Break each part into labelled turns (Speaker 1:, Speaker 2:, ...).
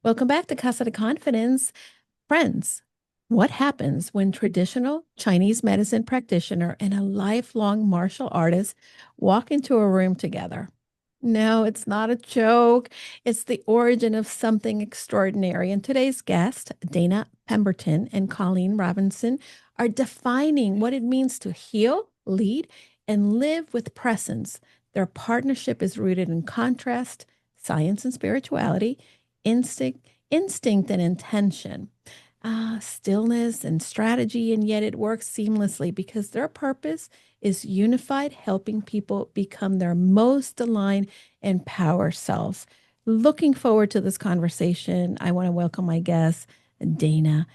Speaker 1: Welcome back to Casa de Confidence. Friends, what happens when traditional Chinese medicine practitioner and a lifelong martial artist walk into a room together? No, it's not a joke. It's the origin of something extraordinary. And today's guests, Dana Pemberton and Colleen Robinson, are defining what it means to heal, lead, and live with presence. Their partnership is rooted in contrast, science and spirituality, instinct and intention, stillness and strategy, and yet it works seamlessly because their purpose is unified, helping people become their most aligned and power selves. Looking forward to this conversation. I want to welcome my guests, Dana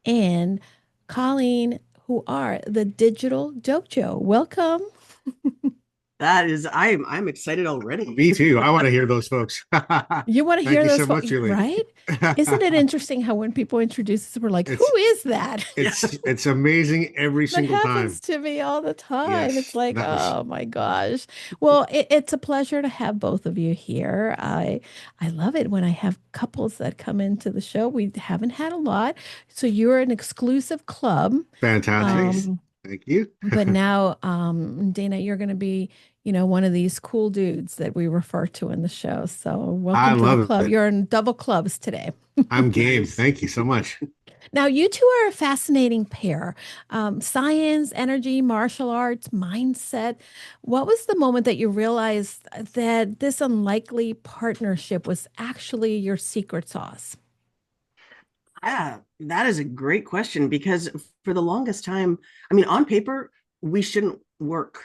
Speaker 1: and Colleen, who are the Digital Dojo. Welcome.
Speaker 2: I'm excited already.
Speaker 3: Me too. I want to hear those folks.
Speaker 1: You want to
Speaker 3: Thank
Speaker 1: hear
Speaker 3: you
Speaker 1: those,
Speaker 3: so much, Julie.
Speaker 1: right? Isn't it interesting how when people introduce us, we're like, who
Speaker 3: It's
Speaker 1: is that?
Speaker 3: it's amazing every
Speaker 1: That
Speaker 3: single
Speaker 1: happens
Speaker 3: time.
Speaker 1: to me all the time. It's
Speaker 3: Yes,
Speaker 1: like,
Speaker 3: that was
Speaker 1: oh my gosh. Well, it's a pleasure to have both of you here. I love it when I have couples that come into the show. We haven't had a lot, so you're an exclusive club.
Speaker 3: fantastic.
Speaker 2: Nice.
Speaker 1: Um,
Speaker 3: Thank you.
Speaker 1: but now, Dana, you're going to be, one of these cool dudes that we refer to in the show. So
Speaker 3: I
Speaker 1: welcome to the
Speaker 3: love
Speaker 1: club.
Speaker 3: it.
Speaker 1: You're in double clubs today.
Speaker 3: I'm game.
Speaker 2: Nice.
Speaker 3: Thank you so much.
Speaker 1: Now, you two are a fascinating pair. Science, energy, martial arts, mindset. What was the moment that you realized that this unlikely partnership was actually your secret sauce?
Speaker 2: Yeah, that is a great question because for the longest time, I mean, on paper, we shouldn't work.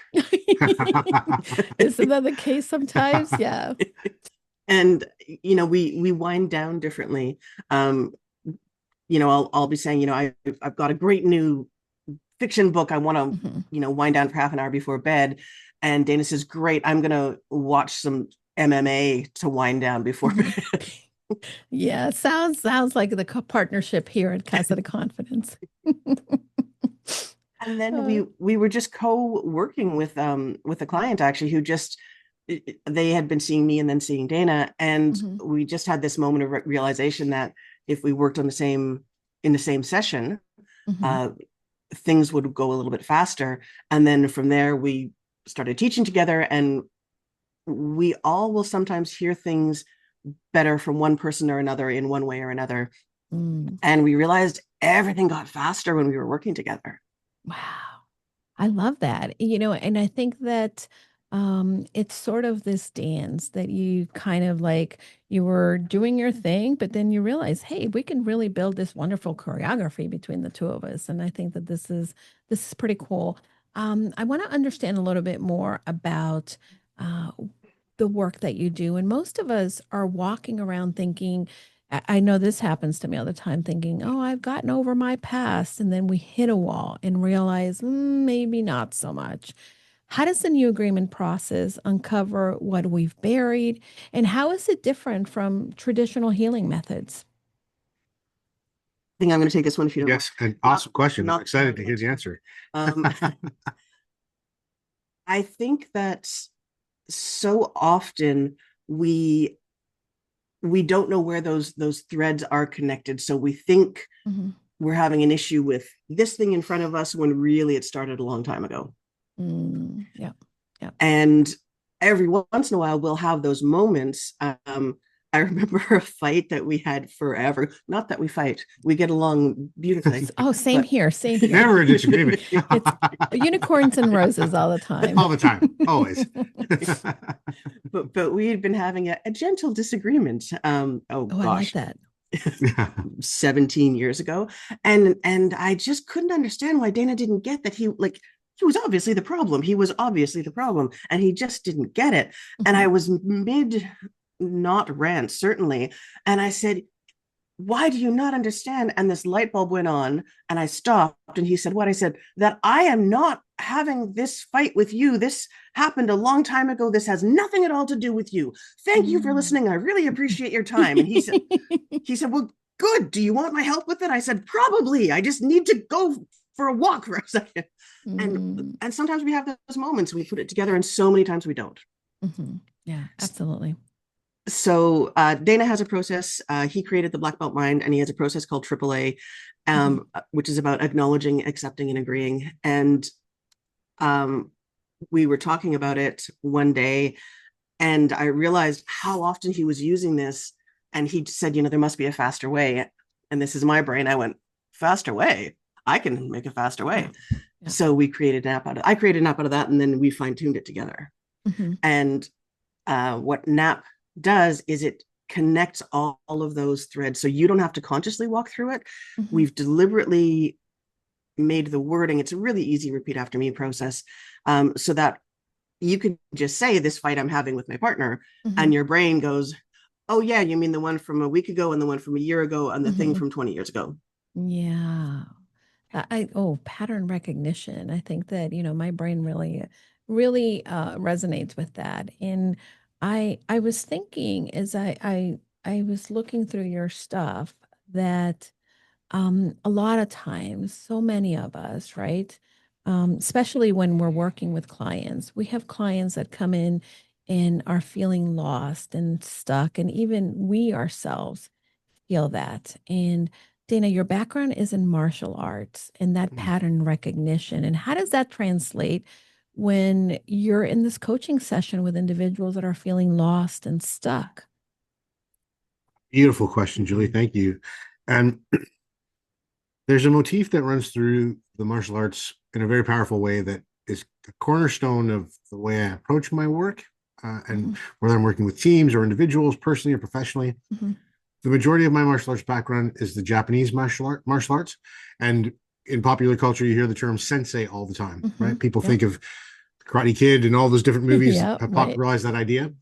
Speaker 1: Isn't that the case sometimes? Yeah.
Speaker 2: And we wind down differently. Um, I'll be saying, I've got a great new fiction book I want to,
Speaker 1: Mhm.
Speaker 2: wind down for half an hour before bed. And Dana says, great, I'm gonna watch some MMA to wind down before
Speaker 1: Mhm.
Speaker 2: bed.
Speaker 1: Yeah, sounds like the partnership here at Casa de Confidence.
Speaker 2: And then
Speaker 1: Uh,
Speaker 2: we were just co-working with a client actually who just they had been seeing me and then seeing Dana, and
Speaker 1: mhm,
Speaker 2: we just had this moment of realization that if we worked on the same in the same session,
Speaker 1: mhm.
Speaker 2: uh, things would go a little bit faster. And then from there we started teaching together, and we all will sometimes hear things better from one person or another in one way or another.
Speaker 1: Mm.
Speaker 2: And we realized everything got faster when we were working together.
Speaker 1: Wow. I love that. And I think that it's sort of this dance that you kind of like you were doing your thing, but then you realize, hey, we can really build this wonderful choreography between the two of us. And I think that this is pretty cool. I want to understand a little bit more about uh, the work that you do. And most of us are walking around thinking, I know this happens to me all the time, thinking, oh, I've gotten over my past. And then we hit a wall and realize maybe not so much. How does the new agreement process uncover what we've buried? And how is it different from traditional healing methods?
Speaker 2: I think I'm going to take this one if you don't mind.
Speaker 3: Yes, an
Speaker 2: Not,
Speaker 3: awesome question. I'm
Speaker 2: not
Speaker 3: excited to hear the answer.
Speaker 2: um, I think that so often we we don't know where those threads are connected. So we think
Speaker 1: Mhm.
Speaker 2: we're having an issue with this thing in front of us when really it started a long time ago.
Speaker 1: Yeah, yeah.
Speaker 2: And every once in a while, we'll have those moments. I remember a fight that we had forever. Not that we fight, we get along beautifully,
Speaker 1: Oh, same
Speaker 2: but
Speaker 1: here, same here.
Speaker 3: Never a disagreement.
Speaker 1: It's unicorns and roses all the time.
Speaker 3: All the time, always.
Speaker 2: but we had been having a gentle disagreement. Oh
Speaker 1: Oh, I like
Speaker 2: gosh,
Speaker 1: that.
Speaker 2: 17 years ago, and I just couldn't understand why Dana didn't get that he was obviously the problem. He was obviously the problem, and he just didn't get it. And I
Speaker 1: Mhm.
Speaker 2: was mid not rant, certainly. And I said, why do you not understand? And this light bulb went on, and I stopped. And he said, what? I said, that I am not having this fight with you. This happened a long time ago. This has nothing at all to do with you. Thank you for
Speaker 1: Mm.
Speaker 2: listening. I really appreciate your time. And he said, well, good. Do you want my help with it? I said, probably. I just need to go for a walk for a second. And
Speaker 1: Mm.
Speaker 2: and sometimes we have those moments. We put it together, and so many times we don't.
Speaker 1: Mhm. Yeah, absolutely.
Speaker 2: So Dana has a process. He created the Black Belt Mind, and he has a process called AAA,
Speaker 1: Mhm.
Speaker 2: which is about acknowledging, accepting, and agreeing. And um, we were talking about it one day, and I realized how often he was using this. And he said, there must be a faster way. And this is my brain. I went, faster way? I can make a faster way.
Speaker 1: Yeah. Yeah.
Speaker 2: So we created an app out of I created an app out of that, and then we fine-tuned it together.
Speaker 1: Mhm.
Speaker 2: And what NAP does is it connects all of those threads. So you don't have to consciously walk through it.
Speaker 1: Mhm.
Speaker 2: We've deliberately made the wording, it's a really easy repeat after me process, so that you could just say this fight I'm having with my partner,
Speaker 1: Mhm.
Speaker 2: and your brain goes, oh yeah, you mean the one from a week ago and the one from a year ago and the thing
Speaker 1: Mhm.
Speaker 2: from 20 years ago.
Speaker 1: Yeah. Oh, pattern recognition. I think that, my brain really resonates with that. And I was thinking as I was looking through your stuff that a lot of times, so many of us, right? Especially when we're working with clients, we have clients that come in and are feeling lost and stuck, and even we ourselves feel that. And Dana, your background is in martial arts and that
Speaker 3: Mm.
Speaker 1: pattern recognition. And how does that translate when you're in this coaching session with individuals that are feeling lost and stuck?
Speaker 3: Beautiful question, Julie. Thank you. And there's a motif that runs through the martial arts in a very powerful way that is the cornerstone of the way I approach my work. And
Speaker 1: Mhm.
Speaker 3: whether I'm working with teams or individuals, personally or professionally,
Speaker 1: Mhm.
Speaker 3: the majority of my martial arts background is the Japanese martial arts. And in popular culture, you hear the term sensei all the time, right?
Speaker 1: Mhm.
Speaker 3: People
Speaker 1: Yep.
Speaker 3: think of Karate Kid and all those different movies
Speaker 1: Yeah,
Speaker 3: have
Speaker 1: right.
Speaker 3: popularized that idea.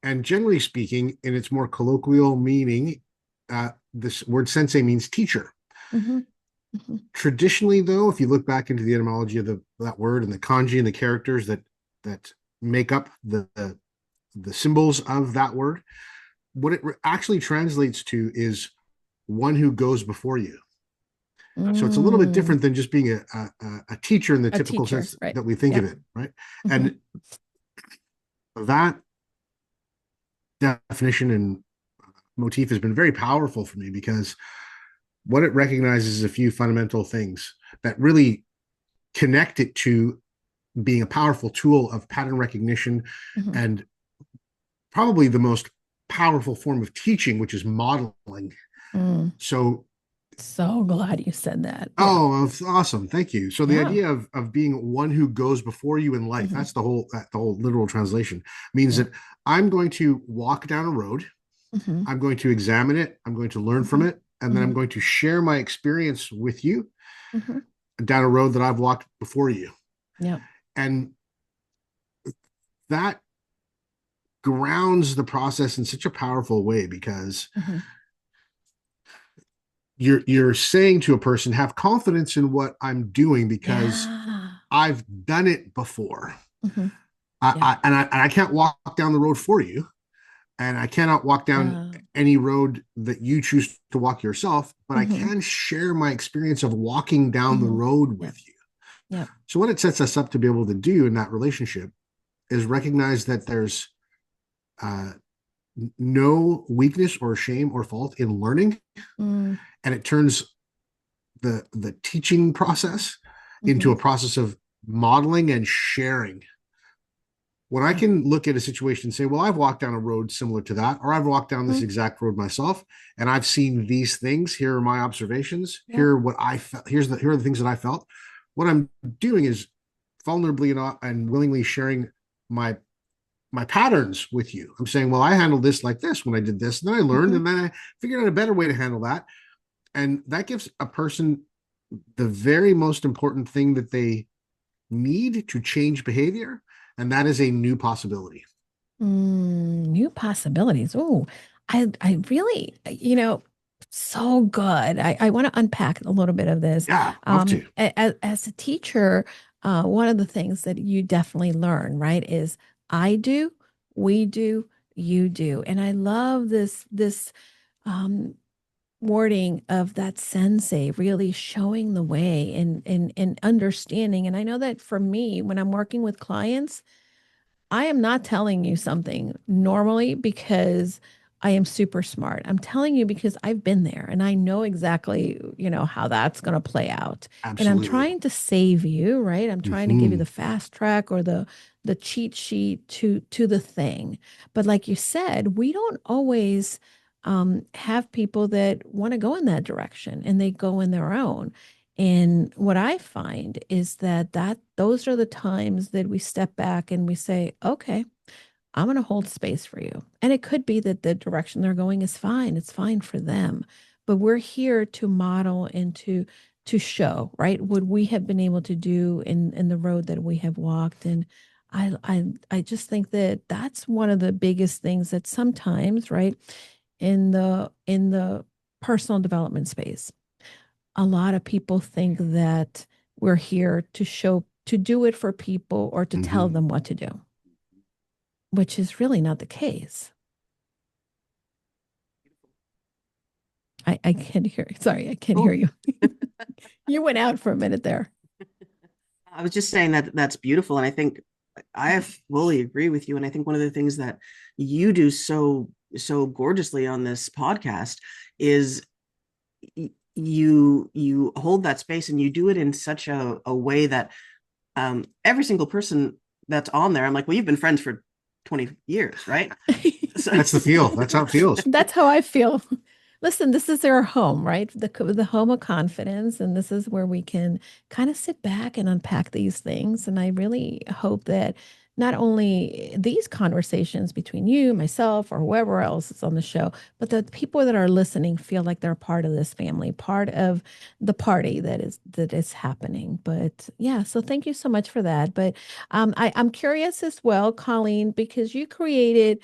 Speaker 3: And generally speaking, in its more colloquial meaning, this word sensei means teacher.
Speaker 1: Mhm. Mhm.
Speaker 3: Traditionally, though, if you look back into the etymology of that word and the kanji and the characters that make up the symbols of that word, what it actually translates to is one who goes before you. So it's a little bit
Speaker 1: Mm,
Speaker 3: different than just being a teacher in the
Speaker 1: a
Speaker 3: typical
Speaker 1: teacher,
Speaker 3: sense
Speaker 1: right?
Speaker 3: that we think of
Speaker 1: Yep.
Speaker 3: it, right?
Speaker 1: Mhm.
Speaker 3: And that definition and motif has been very powerful for me because what it recognizes is a few fundamental things that really connect it to being a powerful tool of pattern recognition
Speaker 1: Mhm.
Speaker 3: and probably the most powerful form of teaching, which is modeling.
Speaker 1: Mm.
Speaker 3: So,
Speaker 1: So glad you said that. Yeah.
Speaker 3: oh, that's awesome. Thank you. So the
Speaker 1: Yeah.
Speaker 3: idea of being one who goes before you in life,
Speaker 1: Mhm.
Speaker 3: that's the whole literal translation means
Speaker 1: Yeah.
Speaker 3: that I'm going to walk down a road.
Speaker 1: Mhm.
Speaker 3: I'm going to examine it. I'm going to learn from
Speaker 1: Mhm.
Speaker 3: it. And then I'm
Speaker 1: Mhm.
Speaker 3: going to share my experience with you
Speaker 1: Mhm.
Speaker 3: down a road that I've walked before you.
Speaker 1: Yep.
Speaker 3: And that grounds the process in such a powerful way because
Speaker 1: Mhm.
Speaker 3: you're saying to a person, have confidence in what I'm doing because
Speaker 1: Yeah.
Speaker 3: I've done it before.
Speaker 1: Mhm.
Speaker 3: I,
Speaker 1: Yeah.
Speaker 3: I and I and I can't walk down the road for you, and I cannot walk down
Speaker 1: Yeah.
Speaker 3: any road that you choose to walk yourself, but I
Speaker 1: Mhm.
Speaker 3: can share my experience of walking down the
Speaker 1: Mhm.
Speaker 3: road
Speaker 1: Yep.
Speaker 3: with you.
Speaker 1: Yep.
Speaker 3: So what it sets us up to be able to do in that relationship is recognize that there's uh, no weakness or shame or fault in learning,
Speaker 1: Mm.
Speaker 3: and it turns the teaching process into
Speaker 1: Mhm.
Speaker 3: a process of modeling and sharing. When I
Speaker 1: Yeah.
Speaker 3: can look at a situation and say, well, I've walked down a road similar to that, or I've walked down this
Speaker 1: Mhm.
Speaker 3: exact road myself, and I've seen these things. Here are my observations.
Speaker 1: Yep.
Speaker 3: Here are what I felt. Here are the things that I felt. What I'm doing is vulnerably and willingly sharing my my patterns with you. I'm saying, well, I handled this like this when I did this, and then I learned,
Speaker 1: Mhm.
Speaker 3: and then I figured out a better way to handle that. And that gives a person the very most important thing that they need to change behavior, and that is a new possibility.
Speaker 1: New possibilities. Oh, I really, so good. I want to unpack a little bit of this.
Speaker 3: Yeah, love to.
Speaker 1: As a teacher, one of the things that you definitely learn, right, is I do, we do, you do. And I love this um wording of that sensei really showing the way and understanding. And I know that for me, when I'm working with clients, I am not telling you something normally because I am super smart. I'm telling you because I've been there and I know exactly, how that's going to play out. And I'm
Speaker 3: Absolutely.
Speaker 1: trying to save you, right? I'm trying to give you
Speaker 3: Hmm.
Speaker 1: the fast track or the cheat sheet to the thing. But like you said, we don't always have people that want to go in that direction and they go in their own. And what I find is that those are the times that we step back and we say, okay, I'm going to hold space for you. And it could be that the direction they're going is fine. It's fine for them. But we're here to model and to show, right, what we have been able to do in the road that we have walked. And I just think that that's one of the biggest things that sometimes, right, in the personal development space, a lot of people think that we're here to do it for people or to tell
Speaker 3: Hmm.
Speaker 1: them what to do, which is really not the case. I can't hear. Sorry, I can't hear
Speaker 2: Oh,
Speaker 1: you. You went out for a minute there.
Speaker 2: I was just saying that that's beautiful. And I think I fully agree with you. And I think one of the things that you do so gorgeously on this podcast is you hold that space and you do it in such a way that every single person that's on there, I'm like, well, you've been friends for 20 years, right? So
Speaker 3: That's the feel. That's how it feels.
Speaker 1: That's how I feel. Listen, this is our home, right? The home of confidence, and this is where we can kind of sit back and unpack these things. And I really hope that not only these conversations between you, myself, or whoever else is on the show, but the people that are listening feel like they're part of this family, part of the party that is happening. But yeah, so thank you so much for that. But I'm curious as well, Colleen, because you created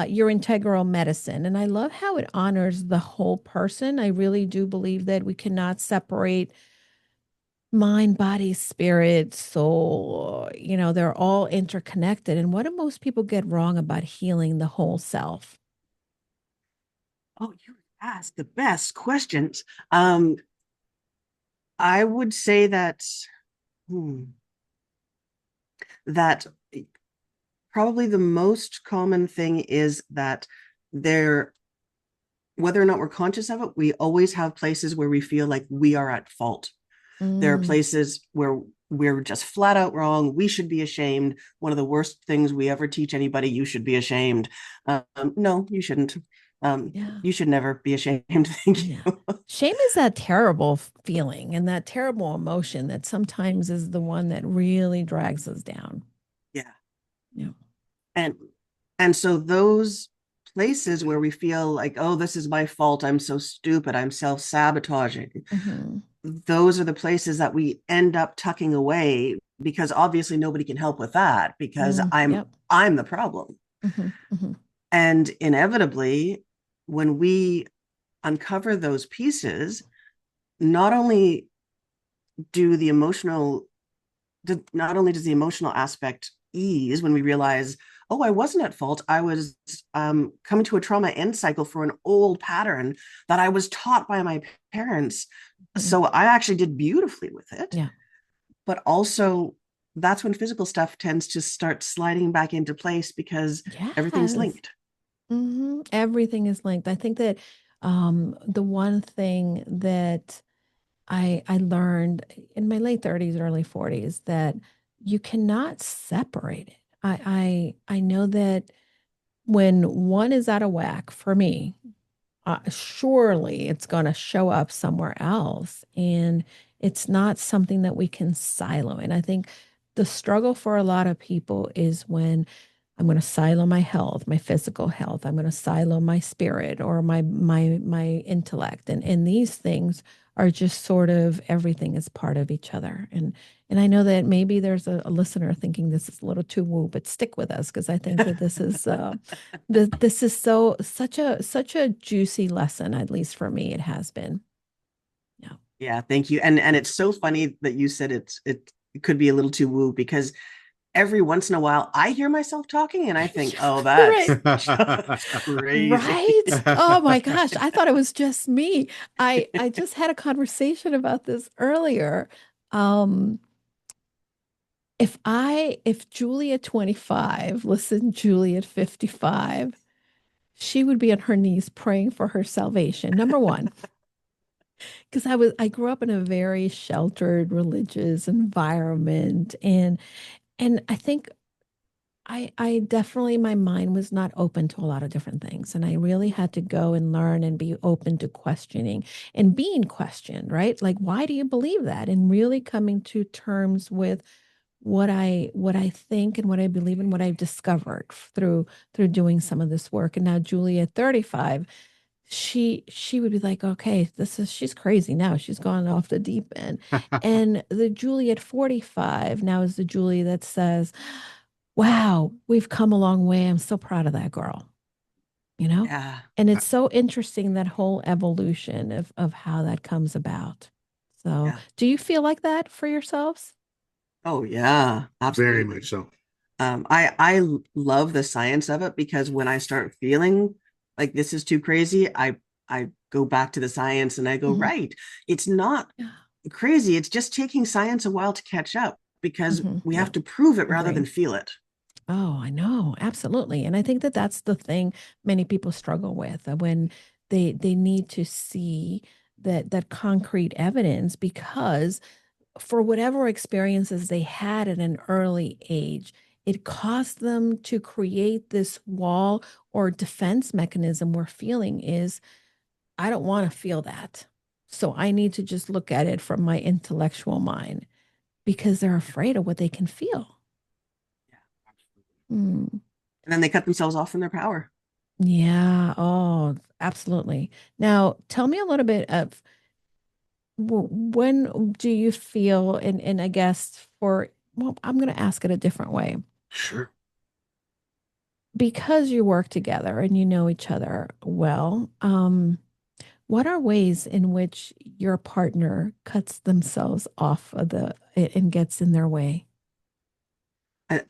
Speaker 1: your integral medicine. And I love how it honors the whole person. I really do believe that we cannot separate mind, body, spirit, soul. They're all interconnected. And what do most people get wrong about healing the whole self?
Speaker 2: oh, you ask the best questions. Um, I would say hmm, that probably the most common thing is that there, whether or not we're conscious of it, we always have places where we feel like we are at fault. There are
Speaker 1: Mm,
Speaker 2: places where we're just flat out wrong. We should be ashamed. One of the worst things we ever teach anybody, you should be ashamed. No, you shouldn't.
Speaker 1: yeah.
Speaker 2: You should never be ashamed. Thank
Speaker 1: Yeah.
Speaker 2: you.
Speaker 1: Shame is that terrible feeling and that terrible emotion that sometimes is the one that really drags us down.
Speaker 2: Yeah.
Speaker 1: Yeah.
Speaker 2: And and so those places where we feel like, oh, this is my fault. I'm so stupid. I'm self-sabotaging.
Speaker 1: Hmm.
Speaker 2: Those are the places that we end up tucking away because obviously nobody can help with that because
Speaker 1: Yep.
Speaker 2: I'm the problem.
Speaker 1: Hmm. Hmm.
Speaker 2: And inevitably, when we uncover those pieces, not only do the emotional, not only does the emotional aspect ease when we realize, oh, I wasn't at fault. I was coming to a trauma end cycle for an old pattern that I was taught by my parents.
Speaker 1: Hmm.
Speaker 2: So I actually did beautifully with it.
Speaker 1: Yeah.
Speaker 2: But also, that's when physical stuff tends to start sliding back into place because everything's
Speaker 1: Yes.
Speaker 2: linked.
Speaker 1: Everything is linked. I think that the one thing that I learned in my late 30s, early 40s, that you cannot separate it. I know that when one is out of whack for me, surely it's going to show up somewhere else. And it's not something that we can silo. And I think the struggle for a lot of people is when I'm going to silo my health, my physical health. I'm going to silo my spirit or my intellect. And these things are just sort of everything is part of each other. And I know that maybe there's a listener thinking this is a little too woo, but stick with us because I think that this is such a juicy lesson, at least for me, it has been. Yeah.
Speaker 2: Yeah, thank you. And it's so funny that you said it could be a little too woo because every once in a while I hear myself talking and I think, oh,
Speaker 1: Right.
Speaker 2: that's just crazy.
Speaker 1: Right. Oh my gosh. I thought it was just me. I just had a conversation about this earlier. Um, if Julie at 25 listened Julie at 55, she would be on her knees praying for her salvation. Number one, because I grew up in a very sheltered religious environment, and I think I definitely, my mind was not open to a lot of different things. And I really had to go and learn and be open to questioning and being questioned, right? Like, why do you believe that? And really coming to terms with what I think and what I believe and what I've discovered through doing some of this work. And now Julie at 35, she would be like, okay, she's crazy now. She's gone off the deep end. And the Julie at 45 now is the Julie that says, wow, we've come a long way. I'm so proud of that girl, you know?
Speaker 2: Yeah.
Speaker 1: And it's so interesting, that whole evolution of how that comes about. So,
Speaker 2: Yeah.
Speaker 1: do you feel like that for yourselves?
Speaker 2: Oh yeah,
Speaker 3: Very much
Speaker 2: absolutely.
Speaker 3: so.
Speaker 2: I love the science of it because when I start feeling like this is too crazy, I go back to the science and I go,
Speaker 1: Mhm.
Speaker 2: right, it's not
Speaker 1: Yeah.
Speaker 2: crazy. It's just taking science a while to catch up because we
Speaker 1: Yeah.
Speaker 2: have to prove it rather than
Speaker 1: Agree.
Speaker 2: feel it.
Speaker 1: Oh, I know. Absolutely. And I think that that's the thing many people struggle with, when they need to see that concrete evidence, because for whatever experiences they had at an early age, it caused them to create this wall or defense mechanism where feeling is, I don't want to feel that. So I need to just look at it from my intellectual mind, because they're afraid of what they can feel. Hmm.
Speaker 2: And then they cut themselves off from their power.
Speaker 1: Yeah. Oh, absolutely. Now, tell me a little bit of, when do you feel, and I guess for, well, I'm going to ask it a different way.
Speaker 3: Sure.
Speaker 1: Because you work together and you know each other well, what are ways in which your partner cuts themselves off of and gets in their way?
Speaker 2: Uh,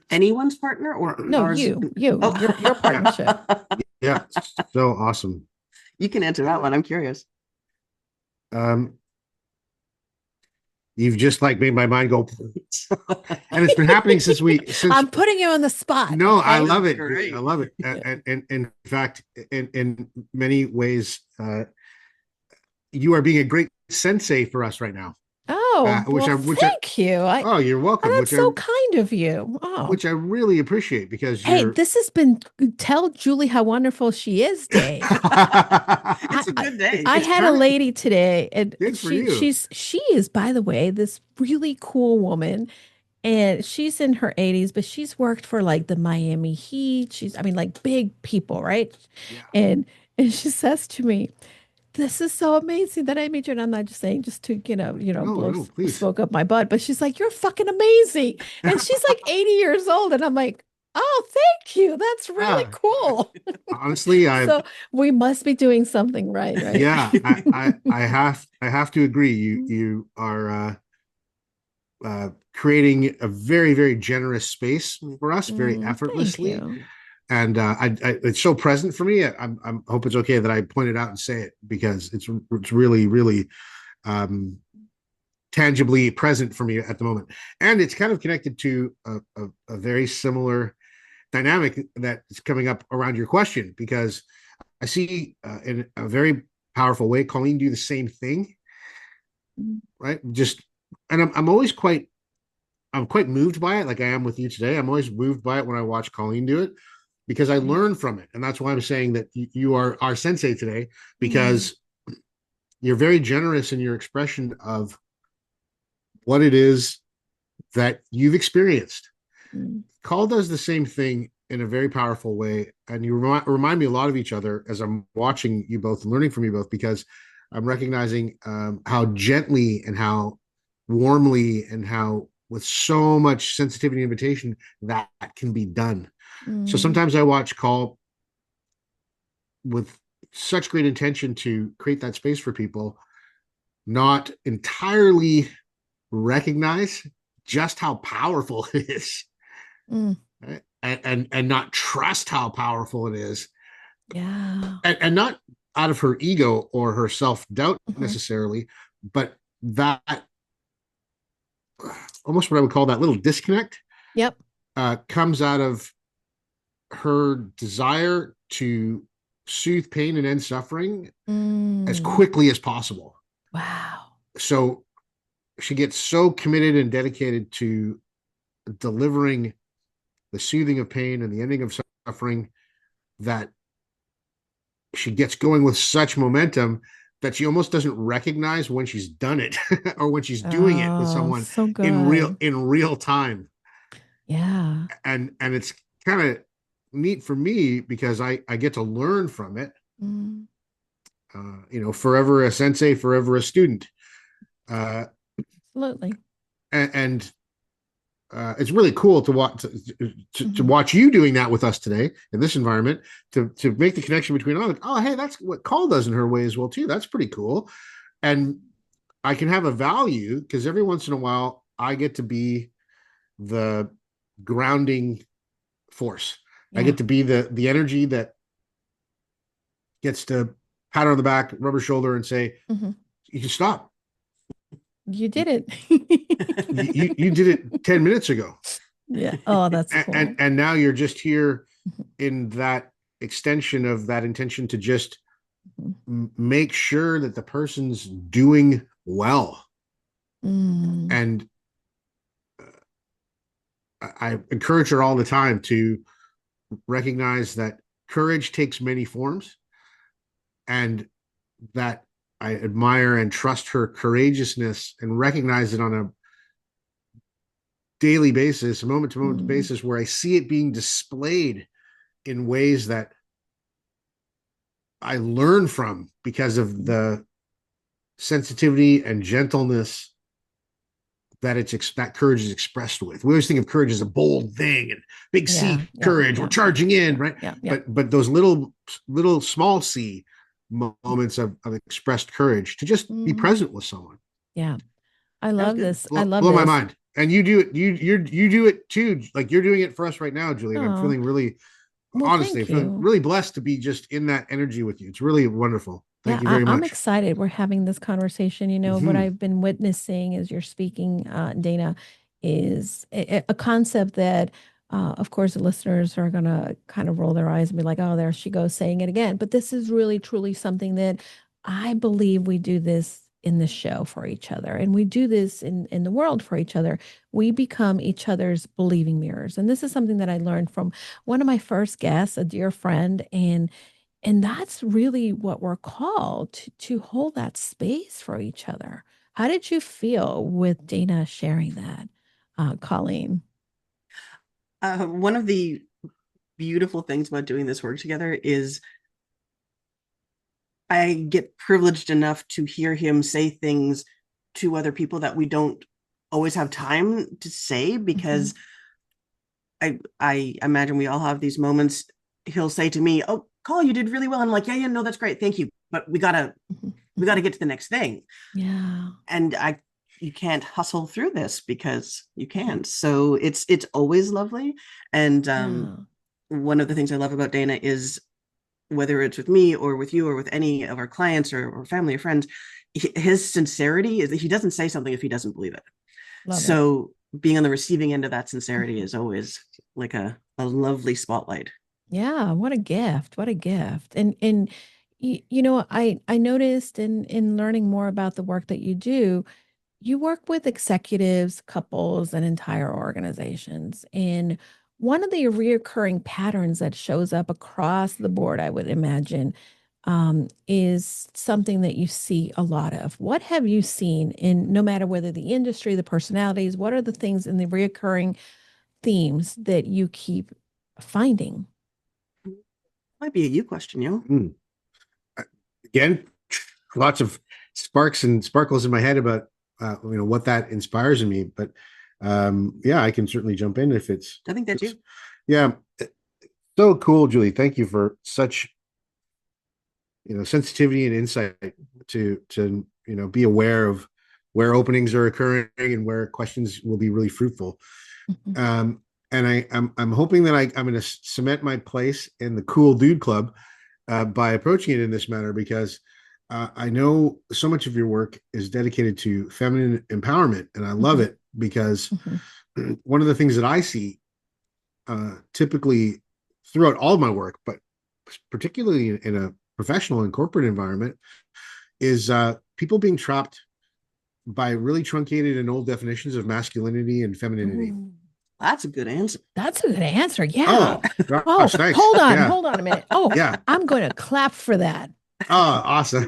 Speaker 2: Anyone's partner or
Speaker 1: No,
Speaker 2: ours?
Speaker 1: your partnership.
Speaker 2: Oh,
Speaker 3: Yeah. So awesome.
Speaker 2: you can answer that one. I'm curious.
Speaker 3: Um, you've just like made my mind go, and it's been happening since
Speaker 1: I'm putting you on the spot.
Speaker 3: no, I
Speaker 1: Okay.
Speaker 3: love
Speaker 2: That's
Speaker 3: it.
Speaker 2: great.
Speaker 3: I love it. And in fact, in many ways, you are being a great sensei for us right now.
Speaker 1: Oh,
Speaker 3: Which
Speaker 1: well,
Speaker 3: I
Speaker 1: thank you.
Speaker 3: oh, you're welcome.
Speaker 1: Oh, that's so kind of you. Oh,
Speaker 3: Which I really appreciate because
Speaker 1: hey,
Speaker 3: you're
Speaker 1: this has been Tell Julie How Wonderful She Is Day. I,
Speaker 2: It's a
Speaker 1: I
Speaker 2: good day.
Speaker 1: I
Speaker 3: it's
Speaker 1: had a
Speaker 3: kind of
Speaker 1: lady today, and
Speaker 3: good for you.
Speaker 1: she is, by the way, this really cool woman, and she's in her 80s, but she's worked for like the Miami Heat. I mean, like big people, right?
Speaker 3: Yeah.
Speaker 1: And she says to me, this is so amazing that I met you. And I'm not just saying just to,
Speaker 3: No,
Speaker 1: blow
Speaker 3: no, please.
Speaker 1: smoke up my butt, but she's like, you're fucking amazing. And she's like 80 years old. And I'm like, oh, thank you. That's really
Speaker 3: Ah,
Speaker 1: cool.
Speaker 3: honestly,
Speaker 1: So we must be doing something right, right?
Speaker 3: yeah, I have to agree. You are creating a very, very generous space for us, very
Speaker 1: Thank
Speaker 3: effortlessly.
Speaker 1: you.
Speaker 3: And it's so present for me. I hope it's okay that I point it out and say it because it's really, really um, tangibly present for me at the moment. And it's kind of connected to a very similar dynamic that is coming up around your question because I see in a very powerful way Colleen do the same thing, right? Just and I'm quite moved by it, like I am with you today. I'm always moved by it when I watch Colleen do it because I learn from it, and that's why I'm saying that you are our sensei today
Speaker 1: Mm,
Speaker 3: because you're very generous in your expression of what it is that you've experienced.
Speaker 1: mm,
Speaker 3: Call does the same thing in a very powerful way, and you remind me a lot of each other as I'm watching you both and learning from you both because I'm recognizing how gently and how warmly and how with so much sensitivity and invitation that can be done. So
Speaker 1: mm,
Speaker 3: sometimes I watch Call with such great intention to create that space for people, not entirely recognize just how powerful it is,
Speaker 1: mm.
Speaker 3: right? And not trust how powerful it is,
Speaker 1: Yeah.
Speaker 3: and not out of her ego or her self doubt
Speaker 1: Mhm.
Speaker 3: necessarily, but that almost what I would call that little disconnect,
Speaker 1: Yep.
Speaker 3: comes out of her desire to soothe pain and end suffering as
Speaker 1: Mm.
Speaker 3: quickly as possible.
Speaker 1: Wow.
Speaker 3: So she gets so committed and dedicated to delivering the soothing of pain and the ending of suffering that she gets going with such momentum that she almost doesn't recognize when she's done it or when she's doing it with
Speaker 1: Oh,
Speaker 3: someone
Speaker 1: so good.
Speaker 3: in real time.
Speaker 1: Yeah.
Speaker 3: And it's kind of neat for me because I get to learn from it.
Speaker 1: Mm.
Speaker 3: Forever a sensei, forever a student. uh,
Speaker 1: Absolutely.
Speaker 3: and it's really cool to watch to
Speaker 1: Mhm.
Speaker 3: watch you doing that with us today in this environment, to make the connection between, oh hey, that's what Call does in her way as well too. That's pretty cool. And I can have a value because every once in a while I get to be the grounding force. I
Speaker 1: Yeah.
Speaker 3: get to be the energy that gets to pat her on the back, rub her shoulder, and say,
Speaker 1: Mhm.
Speaker 3: "You can stop.
Speaker 1: You did
Speaker 3: You did it 10 minutes ago,
Speaker 1: Yeah. Oh, that's
Speaker 3: and
Speaker 1: cool.
Speaker 3: and now you're just here
Speaker 1: Mhm.
Speaker 3: in that extension of that intention to just
Speaker 1: Mhm.
Speaker 3: make sure that the person's doing well."
Speaker 1: Mm.
Speaker 3: And I encourage her all the time to recognize that courage takes many forms, and that I admire and trust her courageousness and recognize it on a daily basis, a moment to moment
Speaker 1: Mm.
Speaker 3: basis, where I see it being displayed in ways that I learn from because of
Speaker 1: Mm.
Speaker 3: the sensitivity and gentleness that that courage is expressed with. We always think of courage as a bold thing and big
Speaker 1: Yeah.
Speaker 3: C
Speaker 1: Yeah.
Speaker 3: courage, we're
Speaker 1: Yeah.
Speaker 3: charging in,
Speaker 1: Yeah.
Speaker 3: right?
Speaker 1: Yeah. Yeah.
Speaker 3: But those little small C moments of expressed courage to just be
Speaker 1: Mhm.
Speaker 3: present with someone.
Speaker 1: Yeah. I
Speaker 2: That was
Speaker 1: love
Speaker 2: good.
Speaker 1: this. I love
Speaker 3: Blow my
Speaker 1: this.
Speaker 3: mind. And you do it. You do it too. Like you're doing it for us right now, Julie. And I'm
Speaker 1: Oh,
Speaker 3: feeling really,
Speaker 1: well,
Speaker 3: honestly, I'm
Speaker 1: thank
Speaker 3: feeling
Speaker 1: you.
Speaker 3: really blessed to be just in that energy with you. It's really wonderful. Thank
Speaker 1: Yeah,
Speaker 3: you very
Speaker 1: I'm
Speaker 3: much.
Speaker 1: excited. We're having this conversation. What
Speaker 3: Hmm.
Speaker 1: I've been witnessing as you're speaking, Dana, is a concept that, of course, the listeners are going to kind of roll their eyes and be like, oh, there she goes saying it again. But this is really, truly something that I believe we do this in the show for each other. And we do this in the world for each other. We become each other's believing mirrors. And this is something that I learned from one of my first guests, a dear friend. And that's really what we're called to hold that space for each other. How did you feel with Dana sharing that, Colleen?
Speaker 2: One of the beautiful things about doing this work together is I get privileged enough to hear him say things to other people that we don't always have time to say,
Speaker 1: Hmm.
Speaker 2: because I imagine we all have these moments. He'll say to me, "Oh, Call, you did really well." And I'm like, "Yeah, yeah, no, that's great, thank you, but
Speaker 1: Hmm.
Speaker 2: we
Speaker 1: Hmm.
Speaker 2: gotta get to the next thing."
Speaker 1: Yeah.
Speaker 2: And you can't hustle through this because you
Speaker 1: Hmm.
Speaker 2: can't. So it's always lovely. And
Speaker 1: Yeah.
Speaker 2: one of the things I love about Dana is, whether it's with me or with you or with any of our clients or family or friends, his sincerity is that he doesn't say something if he doesn't believe it.
Speaker 1: Love it.
Speaker 2: So being on the receiving end of that sincerity
Speaker 1: Mhm.
Speaker 2: is always like a lovely spotlight.
Speaker 1: Yeah, what a gift. What a gift. And I noticed in learning more about the work that you do, you work with executives, couples, and entire organizations. And one of the reoccurring patterns that shows up across the board, I would imagine, is something that you see a lot of. What have you seen in, no matter whether the industry, the personalities, what are the things in the reoccurring themes that you keep finding?
Speaker 2: Might be a you question, yo.
Speaker 3: Mm. Again, lots of sparks and sparkles in my head about what that inspires in me. But yeah, I can certainly jump in if
Speaker 2: I think that's you.
Speaker 3: yeah. So cool, Julie. Thank you for such sensitivity and insight to be aware of where openings are occurring and where questions will be really fruitful.
Speaker 1: Mhm.
Speaker 3: Um, and I'm hoping that I'm going to cement my place in the cool dude club by approaching it in this manner, because I know so much of your work is dedicated to feminine empowerment, and I love
Speaker 1: Mhm.
Speaker 3: it. because
Speaker 1: Mm-hmm.
Speaker 3: one of the things that I see typically throughout all of my work, but particularly in a professional and corporate environment, is people being trapped by really truncated and old definitions of masculinity and femininity.
Speaker 2: Ooh, that's a good answer.
Speaker 1: That's a good answer. Yeah.
Speaker 3: Oh, gosh,
Speaker 1: Oh,
Speaker 3: thanks.
Speaker 1: hold on.
Speaker 3: Yeah.
Speaker 1: Hold on a minute. Oh,
Speaker 3: Yeah.
Speaker 1: I'm going to clap for that.
Speaker 3: Oh, awesome.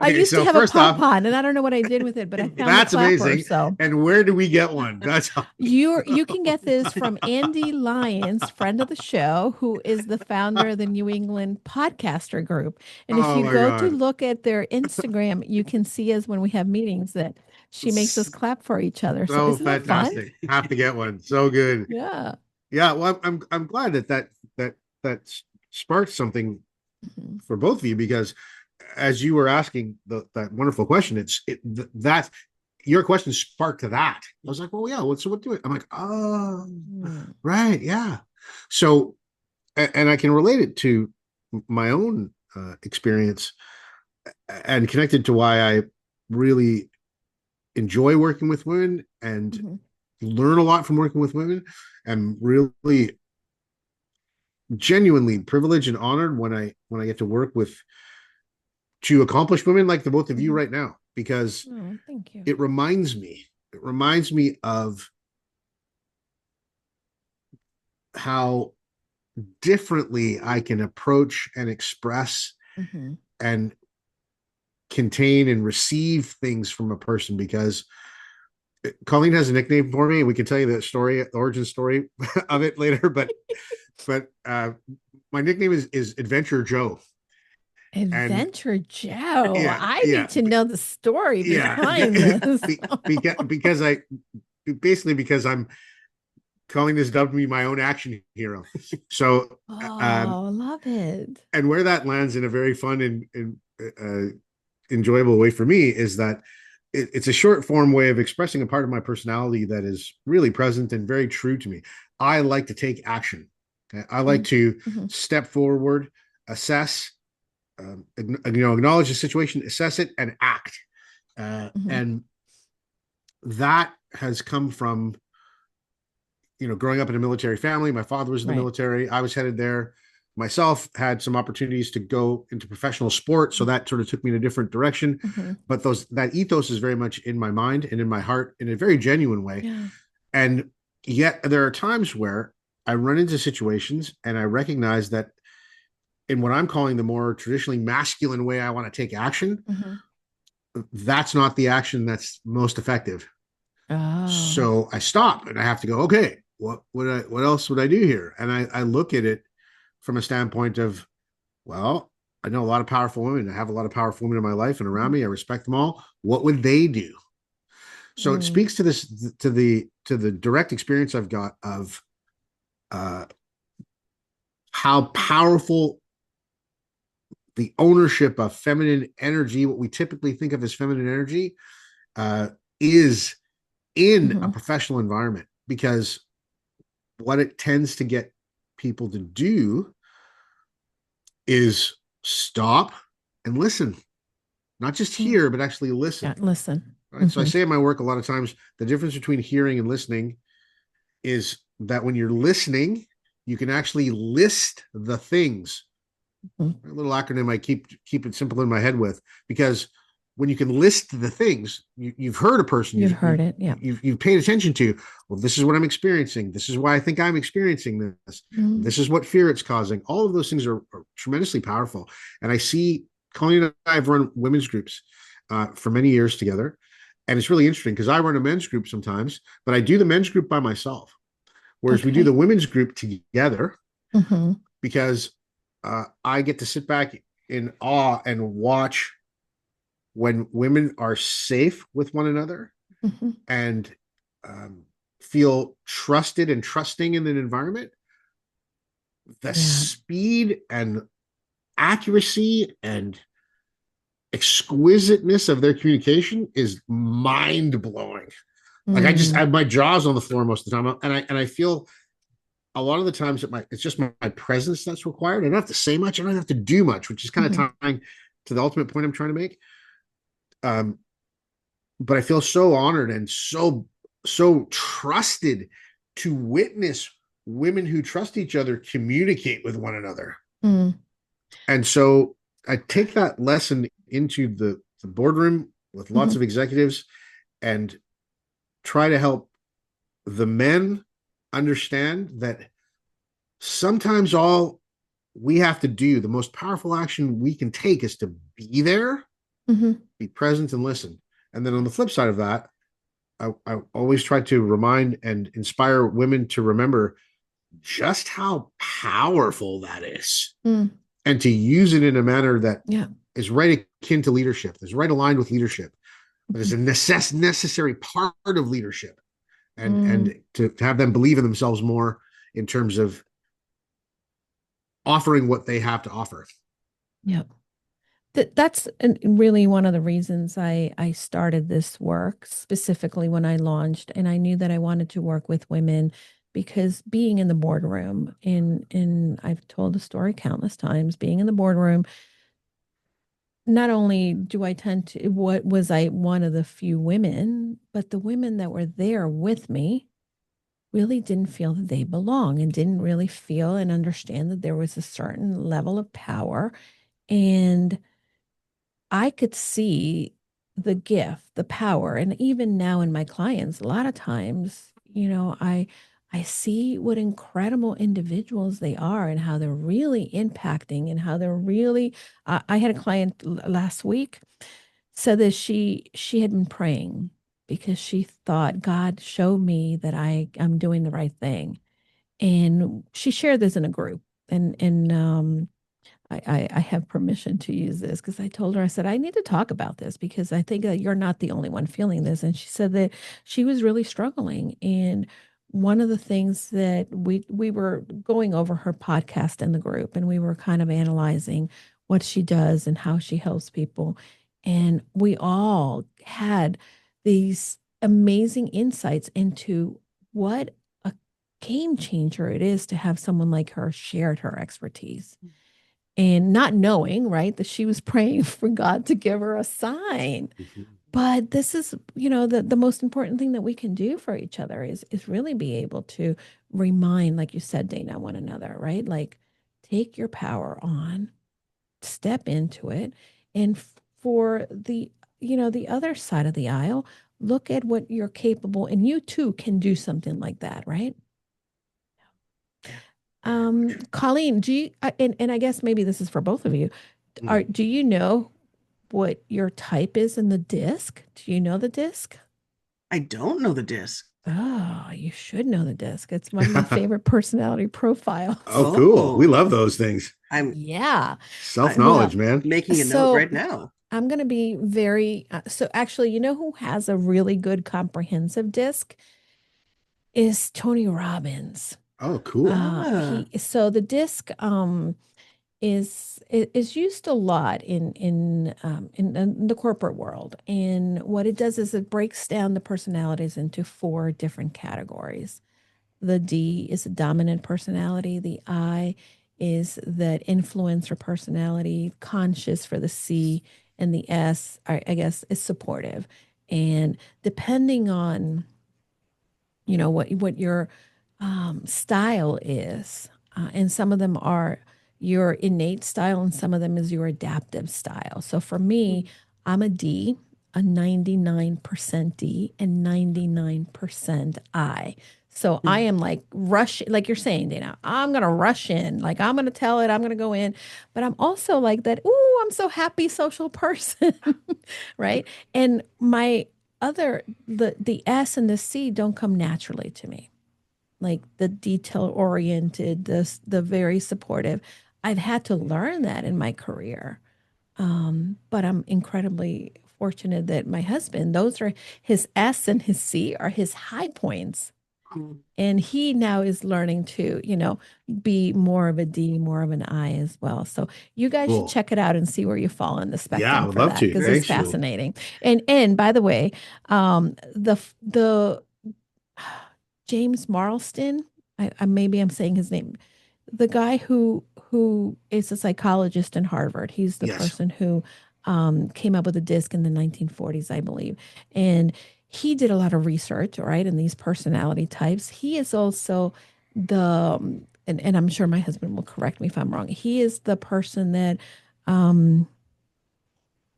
Speaker 1: I
Speaker 3: Okay,
Speaker 1: used to
Speaker 3: so
Speaker 1: have a
Speaker 3: first off,
Speaker 1: pom-pom and I don't know what I did with it, but I found the
Speaker 3: that's
Speaker 1: clapper.
Speaker 3: amazing.
Speaker 1: So
Speaker 3: And where do we get one? That's
Speaker 1: you can get this from Andy Lyons, friend of the show, who is the founder of the New England Podcaster Group. And if
Speaker 3: oh
Speaker 1: you
Speaker 3: my
Speaker 1: go to
Speaker 3: God.
Speaker 1: look at their Instagram, you can see us when we have meetings that she makes us clap for each other. So
Speaker 3: So
Speaker 1: isn't that fun?
Speaker 3: fantastic. Have to get one. So good.
Speaker 1: Yeah.
Speaker 3: Yeah, well, I'm glad that sparked something
Speaker 1: Mhm.
Speaker 3: for both of you, because as you were asking that wonderful question, that your question sparked to that. I was like, well, yeah, what do it? I'm like, oh,
Speaker 1: Mm.
Speaker 3: right, yeah. So, and I can relate it to my own experience and connected to why I really enjoy working with women and
Speaker 1: Mhm.
Speaker 3: learn a lot from working with women. I'm really genuinely privileged and honored when I get to work with two accomplished women like the both of you
Speaker 1: Mhm.
Speaker 3: right now, because
Speaker 1: Oh, thank you.
Speaker 3: it reminds me of how differently I can approach and express
Speaker 1: Mhm.
Speaker 3: and contain and receive things from a person, because Colleen has a nickname for me, and we can tell you the origin story of it later, but my nickname is Adventure Joe. And
Speaker 1: Adventure Joe.
Speaker 3: yeah,
Speaker 1: I
Speaker 3: yeah,
Speaker 1: need to know the story
Speaker 3: yeah,
Speaker 1: behind this.
Speaker 3: because I basically because I'm Colleen has dubbed me my own action hero. So,
Speaker 1: Oh, love it.
Speaker 3: and where that lands in a very fun and enjoyable way for me is that it's a short form way of expressing a part of my personality that is really present and very true to me. I like to take action. Okay? I like to
Speaker 1: Mm-hmm.
Speaker 3: step forward, assess, acknowledge the situation, assess it, and act.
Speaker 1: Mm-hmm.
Speaker 3: And that has come from growing up in a military family. My father was in the
Speaker 1: Right.
Speaker 3: military. I was headed there. Myself had some opportunities to go into professional sport, so that sort of took me in a different direction.
Speaker 1: Mm-hmm.
Speaker 3: But that ethos is very much in my mind and in my heart in a very genuine way.
Speaker 1: Yeah.
Speaker 3: And yet there are times where I run into situations and I recognize that in what I'm calling the more traditionally masculine way I want to take action,
Speaker 1: Mm-hmm.
Speaker 3: that's not the action that's most effective.
Speaker 1: Oh.
Speaker 3: So I stop and I have to go, okay, what else would I do here? And I look at it from a standpoint of, well, I know a lot of powerful women. I have a lot of powerful women in my life and around me. I respect them all. What would they do? So it
Speaker 1: Mm.
Speaker 3: speaks to this to the direct experience I've got of uh, how powerful the ownership of feminine energy, what we typically think of as feminine energy, uh, is in a
Speaker 1: Mm-hmm.
Speaker 3: professional environment. Because what it tends to get people to do is stop and listen, not just
Speaker 1: Mm.
Speaker 3: hear, but actually
Speaker 1: Yeah.
Speaker 3: listen.
Speaker 1: Listen.
Speaker 3: Right. So I
Speaker 1: Mm-hmm.
Speaker 3: say in my work a lot of times the difference between hearing and listening is that when you're listening, you can actually list the things.
Speaker 1: Mm-hmm.
Speaker 3: A little acronym I keep it simple in my head with, because when you can list the things you've heard a person,
Speaker 1: You've heard it. Yeah.
Speaker 3: you've paid attention to. Well, this is what I'm experiencing. This is why I think I'm experiencing this.
Speaker 1: Mm-hmm.
Speaker 3: This is what fear it's causing. All of those things are tremendously powerful. And I see Colleen and I have run women's groups for many years together, and it's really interesting because I run a men's group sometimes, but I do the men's group by myself, whereas we do the
Speaker 1: Okay.
Speaker 3: women's group together,
Speaker 1: Mm-hmm.
Speaker 3: because I get to sit back in awe and watch when women are safe with one another
Speaker 1: Mm-hmm.
Speaker 3: and um, feel trusted and trusting in an environment. The
Speaker 1: Yeah.
Speaker 3: speed and accuracy and exquisiteness of their communication is mind blowing. Like I
Speaker 1: Mm.
Speaker 3: have my jaws on the floor most of the time, and I feel a lot of the times that it's just my presence that's required. I don't have to say much. I don't have to do much, which is kind
Speaker 1: Mm-hmm.
Speaker 3: of tying to the ultimate point I'm trying to make. Um, but I feel so honored and so trusted to witness women who trust each other communicate with one another.
Speaker 1: Mm,
Speaker 3: And so I take that lesson into the boardroom with lots
Speaker 1: mhm,
Speaker 3: of executives and try to help the men understand that sometimes all we have to do, the most powerful action we can take, is to be there,
Speaker 1: mhm.
Speaker 3: be present, and listen. And then on the flip side of that, I always try to remind and inspire women to remember just how powerful that is,
Speaker 1: Mm,
Speaker 3: and to use it in a manner that
Speaker 1: yeah.
Speaker 3: is right akin to leadership, is right aligned with leadership, that is
Speaker 1: Mhm.
Speaker 3: a necessary part of leadership,
Speaker 1: Mm,
Speaker 3: and to have them believe in themselves more in terms of offering what they have to offer.
Speaker 1: yeah. That's really one of the reasons I started this work, specifically when I launched, and I knew that I wanted to work with women because being in the boardroom, in I've told the story countless times, being in the boardroom, not only do I tend to, what was I one of the few women, but the women that were there with me really didn't feel that they belong and didn't really feel and understand that there was a certain level of power. And I could see the gift, the power, and even now in my clients, a lot of times, I see what incredible individuals they are and how they're really impacting and how they're really. I had a client last week said that she had been praying because she thought God showed me that I'm doing the right thing, and she shared this in a group, and I have permission to use this because I told her, I said, I need to talk about this because I think that you're not the only one feeling this. And she said that she was really struggling. And one of the things that we were going over her podcast in the group, and we were kind of analyzing what she does and how she helps people. And we all had these amazing insights into what a game changer it is to have someone like her shared her expertise and not knowing, right, that she was praying for God to give her a sign.
Speaker 3: Mhm.
Speaker 1: But this is, the most important thing that we can do for each other is really be able to remind, like you said, Dana, one another, right? Like take your power on, step into it, and for the other side of the aisle, look at what you're capable, and you too can do something like that, right?
Speaker 3: Very much.
Speaker 1: Colleen, do you, and I guess maybe this is for both of you.
Speaker 3: Mm.
Speaker 1: Do you know what your type is in the disc? Do you know the disc?
Speaker 2: I don't know the disc.
Speaker 1: Oh, you should know the disc. It's one of my favorite personality profiles.
Speaker 3: Oh, cool. We
Speaker 2: Oh,
Speaker 3: love those things.
Speaker 2: I'm
Speaker 1: Yeah.
Speaker 3: Self
Speaker 1: Well,
Speaker 3: knowledge, man.
Speaker 2: making a note
Speaker 1: so
Speaker 2: right now.
Speaker 1: I'm going to be very, so actually, you know who has a really good comprehensive disc is Tony Robbins.
Speaker 3: Oh, cool.
Speaker 2: Ah,
Speaker 1: So the disc, is used a lot in the corporate world. And what it does is it breaks down the personalities into four different categories. The D is a dominant personality. The I is that influencer personality, conscious for the C, and the S, I guess, is supportive. And depending on what your style is, and some of them are your innate style and some of them is your adaptive style. So for me, I'm a D, a 99% D and 99% I. So I am like rush, like you're saying, Dana, I'm going to rush in, like I'm going to tell it, I'm going to go in, but I'm also like that, ooh, I'm so happy social person. Right. And my other, the S and the C don't come naturally to me, like the detail oriented, the very supportive. I've had to learn that in my career. But I'm incredibly fortunate that my husband, those are his S and his C are his high points. And he now is learning to, be more of a D, more of an I as well. So you guys should
Speaker 3: Cool.
Speaker 1: check it out and see where you fall in the
Speaker 3: Yeah, I
Speaker 1: spectrum
Speaker 3: would
Speaker 1: for
Speaker 3: love
Speaker 1: that
Speaker 3: to.
Speaker 1: because it's
Speaker 2: very
Speaker 3: Thanks,
Speaker 2: cool.
Speaker 3: Julie.
Speaker 1: fascinating. And by the way, the James Marlston, maybe I'm saying his name, the guy who is a psychologist in Harvard. He's the
Speaker 3: Yes.
Speaker 1: person who came up with a disc in the 1940s, I believe. And he did a lot of research, right, in these personality types. He is also and I'm sure my husband will correct me if I'm wrong. He is the person that, um,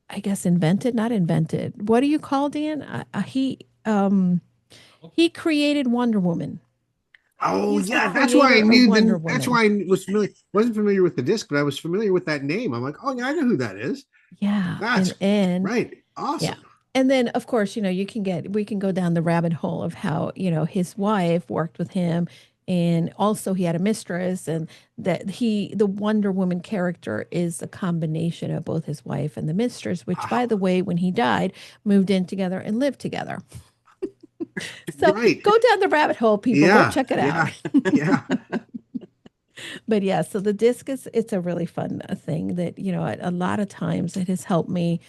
Speaker 1: I guess, not invented. What do you call Dan? He created Wonder Woman.
Speaker 3: Oh
Speaker 1: He's the
Speaker 3: yeah, that's why I
Speaker 1: creator of
Speaker 3: knew
Speaker 1: Wonder
Speaker 3: that's
Speaker 1: Woman.
Speaker 3: why I was familiar. Wasn't familiar with the disc, but I was familiar with that name. I'm like, oh yeah, I know who that is.
Speaker 1: Yeah,
Speaker 3: That's
Speaker 1: and
Speaker 3: right.
Speaker 1: yeah.
Speaker 3: Awesome.
Speaker 1: And then, of course, we can go down the rabbit hole of how, his wife worked with him. And also, he had a mistress, and the Wonder Woman character is a combination of both his wife and the mistress, which, by
Speaker 3: Wow.
Speaker 1: the way, when he died, moved in together and lived together. So
Speaker 3: Right.
Speaker 1: go down the rabbit hole, people. Go
Speaker 3: Yeah.
Speaker 1: check it out.
Speaker 3: Yeah. Yeah.
Speaker 1: But yeah, so the disc it's a really fun thing that, a lot of times it has helped me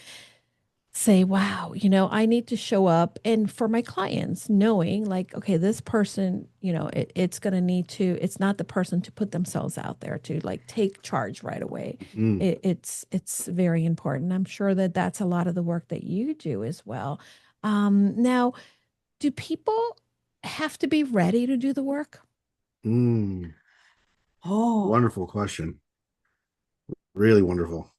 Speaker 1: say, wow, I need to show up. And for my clients, knowing like, okay, this person, it's going to it's not the person to put themselves out there to like take charge right away.
Speaker 3: Mm.
Speaker 1: It's very important. I'm sure that that's a lot of the work that you do as well. Now, do people have to be ready to do the work?
Speaker 3: Mm.
Speaker 2: Oh,
Speaker 3: Wonderful question. Really wonderful.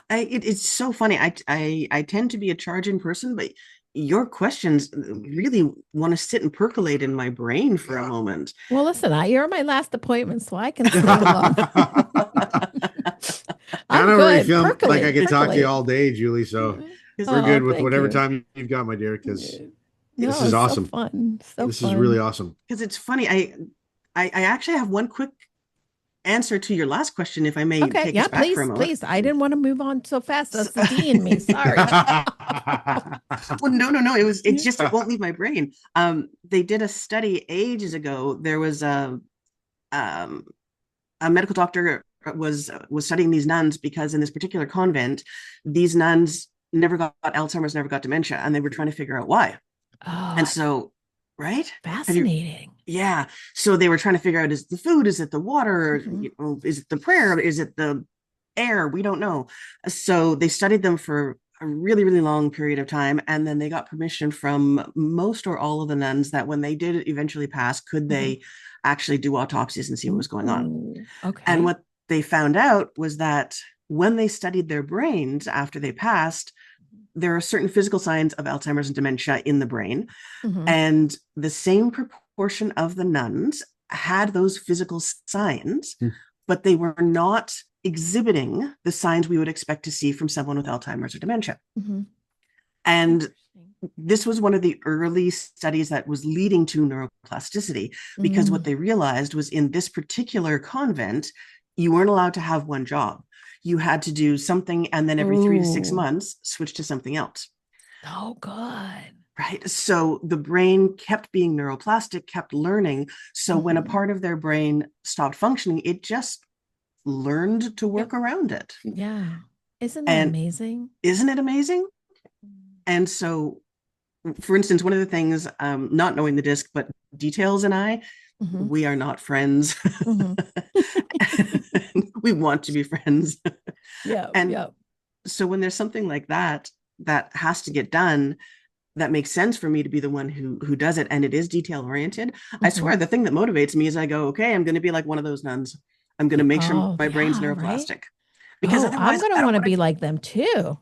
Speaker 2: it's so funny. I tend to be a charging person, but your questions really want to sit and percolate in my brain for a moment.
Speaker 1: Well, listen, you're my last appointment, so I can stay long.
Speaker 3: I
Speaker 1: I'm
Speaker 3: don't really
Speaker 1: good.
Speaker 3: feel like I
Speaker 1: Percolate,
Speaker 3: could talk to you
Speaker 1: percolate.
Speaker 3: all day, Julie. So we're
Speaker 1: Oh,
Speaker 3: good with
Speaker 1: thank
Speaker 3: whatever
Speaker 1: you.
Speaker 3: time you've got, my dear, because this
Speaker 1: No,
Speaker 3: is
Speaker 1: it's so
Speaker 3: awesome.
Speaker 1: fun. So
Speaker 3: This is really
Speaker 1: fun.
Speaker 3: awesome.
Speaker 2: Because it's funny. I actually have one quick answer to your last question, if I may
Speaker 1: Okay.
Speaker 2: take
Speaker 1: Yeah,
Speaker 2: us back for a
Speaker 1: please,
Speaker 2: moment.
Speaker 1: please. I didn't want to move on so fast.
Speaker 2: So,
Speaker 1: That's the D in me. Sorry.
Speaker 2: well, no. It's just it won't leave my brain. They did a study ages ago. There was um, a medical doctor was studying these nuns because in this particular convent, these nuns never got Alzheimer's, never got dementia, and they were trying to figure out why. And
Speaker 1: Oh,
Speaker 2: so, right? Have you?
Speaker 1: fascinating.
Speaker 2: Yeah. So they were trying to figure out: is it the food? Is it the water?
Speaker 1: Mhm.
Speaker 2: Is it the prayer? Is it the air? We don't know. So they studied them for a really, really long period of time, and then they got permission from most or all of the nuns that when they did eventually pass, could
Speaker 1: Mhm.
Speaker 2: they actually do autopsies and see what was going on?
Speaker 1: Ooh,
Speaker 2: And
Speaker 1: okay.
Speaker 2: what they found out was that when they studied their brains after they passed, there are certain physical signs of Alzheimer's and dementia in the brain.
Speaker 1: Mhm.
Speaker 2: And the same proportion of the nuns had those physical signs, but they were not exhibiting the signs we would expect to see from someone with Alzheimer's or dementia.
Speaker 1: Mhm.
Speaker 2: And
Speaker 1: Interesting.
Speaker 2: this was one of the early studies that was leading to neuroplasticity, because what
Speaker 1: Mm.
Speaker 2: they realized was in this particular convent, you weren't allowed to have one job. You had to do something and then every 3 to 6
Speaker 1: Ooh,
Speaker 2: months switch to something else.
Speaker 1: so good.
Speaker 2: Right. So the brain kept being neuroplastic, kept learning. So when a
Speaker 1: Mhm.
Speaker 2: part of their brain stopped functioning, it just learned to
Speaker 1: Yep.
Speaker 2: work around it.
Speaker 1: Yeah. Isn't that
Speaker 2: And
Speaker 1: amazing?
Speaker 2: isn't it amazing? And so, for instance, one of the things, not knowing the disc, but Details and I,
Speaker 1: Mhm.
Speaker 2: we are not friends.
Speaker 1: Mhm.
Speaker 2: We want to be friends.
Speaker 1: Yep.
Speaker 2: And
Speaker 1: Yep.
Speaker 2: so when there's something like that that has to get done, that makes sense for me to be the one who does it, and it is detail oriented. I
Speaker 1: Mhm.
Speaker 2: swear the thing that motivates me is I go, okay, I'm going to be like one of those nuns. I'm going to make sure
Speaker 1: Oh,
Speaker 2: my brain's
Speaker 1: yeah, right?
Speaker 2: neuroplastic, because
Speaker 1: Oh, I'm
Speaker 2: otherwise
Speaker 1: going to
Speaker 2: I don't
Speaker 1: want to
Speaker 2: want
Speaker 1: be
Speaker 2: to,
Speaker 1: like them too.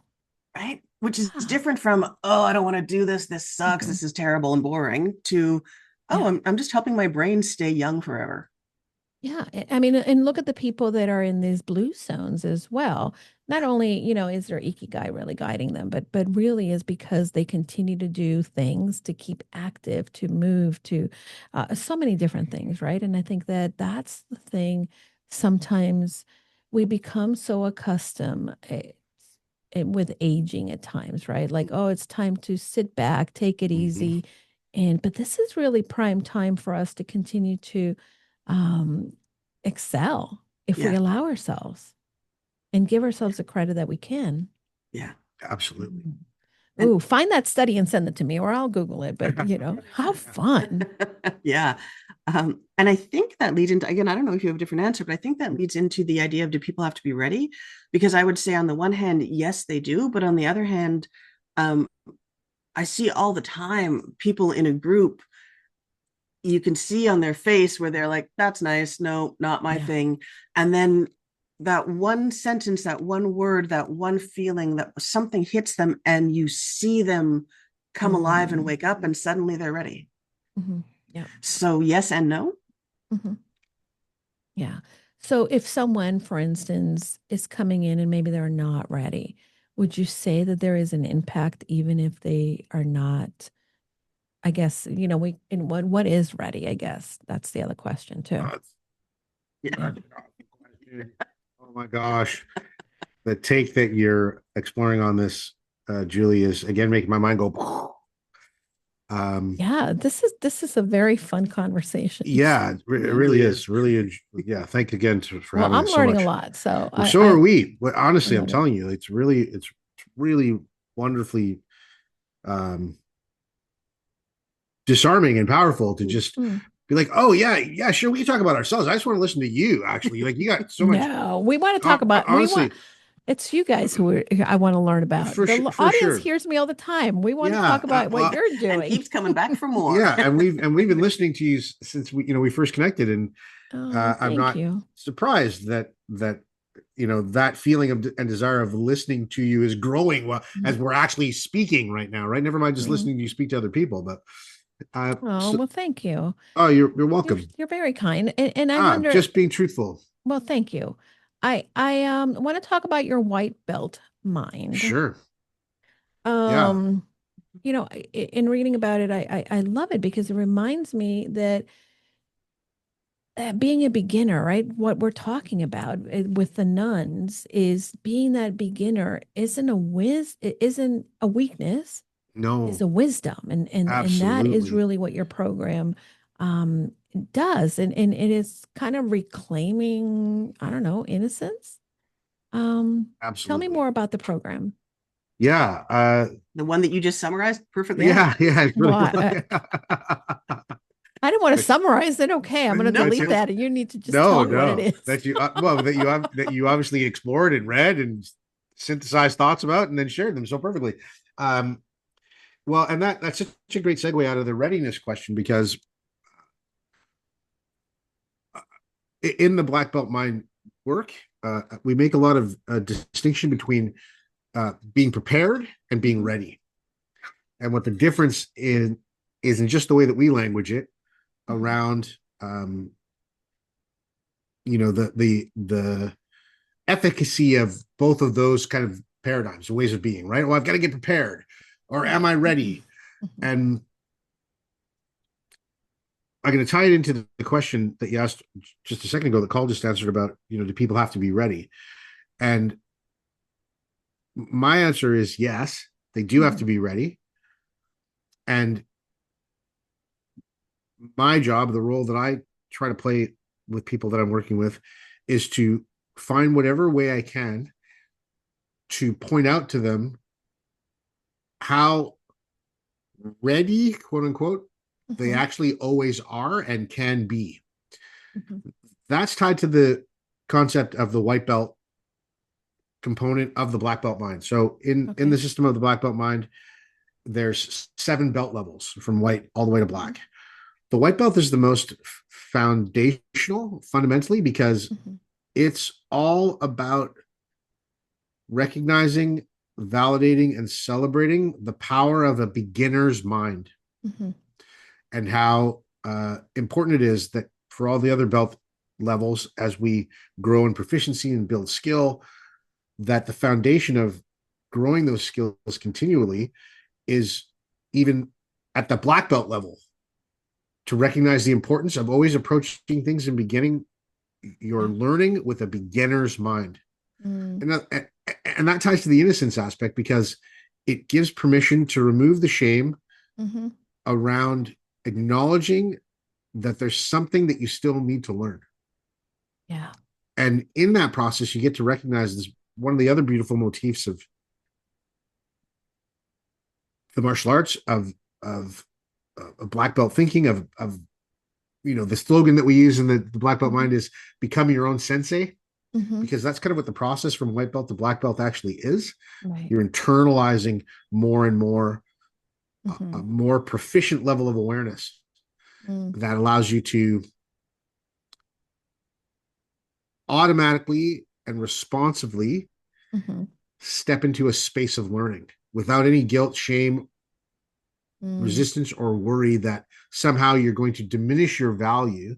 Speaker 2: right, which is
Speaker 1: Yeah.
Speaker 2: different from, oh, I don't want to do this sucks,
Speaker 1: Mhm.
Speaker 2: this is terrible and boring, to, oh,
Speaker 1: Yeah.
Speaker 2: I'm just helping my brain stay young forever.
Speaker 1: Yeah. I mean, and look at the people that are in these blue zones as well. Not only, is their ikigai really guiding them, but really is because they continue to do things to keep active, to move, to so many different things, right? And I think that that's the thing. Sometimes we become so accustomed with aging at times, right? Like, oh, it's time to sit back, take it
Speaker 3: Mhm.
Speaker 1: easy. But this is really prime time for us to continue to um, excel if we
Speaker 2: Yeah,
Speaker 1: allow ourselves and give ourselves the credit that we can.
Speaker 2: yeah.
Speaker 3: Absolutely.
Speaker 1: Mhm.
Speaker 2: And
Speaker 1: Ooh, find that study and send it to me, or I'll Google it. But how fun.
Speaker 2: yeah, And I think that leads into, again, I don't know if you have a different answer, but I think that leads into the idea of, do people have to be ready? Because I would say on the one hand, yes, they do. But on the other hand, um, I see all the time people in a group, you can see on their face where they're like, that's nice. No, not my
Speaker 1: Yeah.
Speaker 2: thing. And then that one sentence, that one word, that one feeling, that something hits them and you see them come alive and wake up, and suddenly they're ready.
Speaker 1: Yeah.
Speaker 2: So yes and no.
Speaker 1: Yeah. So if someone, for instance, is coming in and maybe they're not ready, would you say that there is an impact even if they are not? I guess, we in what is ready, I guess. That's the other question too.
Speaker 2: Yeah.
Speaker 3: Oh my gosh. The take that you're exploring on this, Julie, is again making my mind go.
Speaker 1: Yeah, this is a very fun conversation.
Speaker 3: Yeah, it really
Speaker 2: Really
Speaker 3: is.
Speaker 2: is.
Speaker 3: Really, yeah. Thank again for
Speaker 1: Well,
Speaker 3: having
Speaker 1: I'm
Speaker 3: this so
Speaker 1: learning a
Speaker 3: much.
Speaker 1: lot, so
Speaker 3: Well,
Speaker 1: I
Speaker 3: so are
Speaker 1: I,
Speaker 3: we. Well,
Speaker 1: I
Speaker 3: honestly, I'm
Speaker 1: love it.
Speaker 3: telling you, it's really wonderfully um, disarming and powerful to just
Speaker 1: Mm.
Speaker 3: be like, oh yeah, yeah, sure, we can talk about ourselves. I just want to listen to you. Actually, like you got so much.
Speaker 1: No, we want to talk about we want
Speaker 3: Honestly,
Speaker 1: it's you guys I want to learn about.
Speaker 3: for
Speaker 1: The
Speaker 3: sure, for
Speaker 1: audience
Speaker 3: sure.
Speaker 1: hears me all the time. We want to
Speaker 3: Yeah.
Speaker 1: talk about what
Speaker 3: Well,
Speaker 1: you're
Speaker 2: And
Speaker 1: doing.
Speaker 2: keeps coming back for more.
Speaker 3: yeah, and we've been listening to you since we first connected, and
Speaker 1: Oh,
Speaker 3: I'm
Speaker 1: thank
Speaker 3: not
Speaker 1: you.
Speaker 3: surprised that that feeling of and desire of listening to you is growing as we're actually speaking right now, right? Never mind just
Speaker 1: Mm.
Speaker 3: listening to you speak to other people, but
Speaker 1: Oh,
Speaker 3: so,
Speaker 1: well, thank you.
Speaker 3: oh, you're
Speaker 1: You're
Speaker 3: welcome.
Speaker 1: you're very kind. And I wonder,
Speaker 3: Just being truthful.
Speaker 1: well, thank you. I want to talk about your white belt mind.
Speaker 3: Sure. Yeah.
Speaker 1: Um, in reading about it, I love it because it reminds me that being a beginner, right? What we're talking about with the nuns is being that beginner it isn't a weakness, is
Speaker 3: No,
Speaker 1: a wisdom. And that is
Speaker 3: absolutely.
Speaker 1: really what your program um does. And it is kind of reclaiming, I don't know, innocence. Tell me
Speaker 3: Absolutely.
Speaker 1: more about the program.
Speaker 3: Yeah.
Speaker 2: The one that you just summarized perfectly.
Speaker 1: Yeah.
Speaker 3: Yeah. It's really
Speaker 1: Well, I didn't want to summarize it. Okay, I'm going to
Speaker 2: No.
Speaker 3: that's
Speaker 1: delete
Speaker 3: it.
Speaker 1: that, and you need to just tell
Speaker 3: No,
Speaker 1: me what it
Speaker 3: no.
Speaker 1: is.
Speaker 3: That you well that you obviously explored and read and synthesized thoughts about and then shared them so perfectly. Um, well, and that's such a great segue out of the readiness question because in the black belt mind work, we make a lot of distinction between being prepared and being
Speaker 1: Mhm,
Speaker 3: ready, and what the difference is in just the way that we language it
Speaker 1: mhm,
Speaker 3: around the efficacy of both of those kind of paradigms, ways of being, right? Well, I've got to get prepared, or am
Speaker 1: right.
Speaker 3: I
Speaker 1: Mhm,
Speaker 3: ready?
Speaker 1: mhm,
Speaker 3: And I'm going to tie it into the question that you asked just a second ago that Carl just answered about, do people have to be ready? And my answer is yes, they do have
Speaker 1: mhm,
Speaker 3: to be ready. And my job, the role that I try to play with people that I'm working with, is to find whatever way I can to point out to them how ready, quote unquote, they
Speaker 1: mhm,
Speaker 3: actually always are and can be.
Speaker 1: mhm.
Speaker 3: That's tied to the concept of the white belt component of the black belt mind. So in the
Speaker 1: Okay.
Speaker 3: system of the black belt mind, there's 7 belt levels from white all the way to
Speaker 1: Mhm,
Speaker 3: black. The white belt is the most foundational fundamentally because
Speaker 1: mhm,
Speaker 3: it's all about recognizing, validating, and celebrating the power of a beginner's mind
Speaker 1: mhm.
Speaker 3: and how important it is that for all the other belt levels, as we grow in proficiency and build skill, that the foundation of growing those skills continually is even at the black belt level to recognize the importance of always approaching things in beginning your
Speaker 1: Yeah.
Speaker 3: learning with a beginner's mind.
Speaker 1: Mm,
Speaker 3: And that ties to the innocence aspect because it gives permission to remove the shame
Speaker 1: mhm.
Speaker 3: around acknowledging that there's something that you still need to learn.
Speaker 1: Yeah.
Speaker 3: And in that process, you get to recognize this one of the other beautiful motifs of the martial arts of black belt thinking of the slogan that we use in the black belt
Speaker 1: Mhm.
Speaker 3: mind is become your own sensei,
Speaker 1: Mhm.
Speaker 3: because that's kind of what the process from white belt to black belt actually is.
Speaker 1: Right.
Speaker 3: You're internalizing more and more a
Speaker 1: Mhm.
Speaker 3: more proficient level of awareness
Speaker 1: Mm.
Speaker 3: that allows you to automatically and responsively
Speaker 1: Mhm.
Speaker 3: step into a space of learning without any guilt, shame,
Speaker 1: Mm.
Speaker 3: resistance, or worry that somehow you're going to diminish your value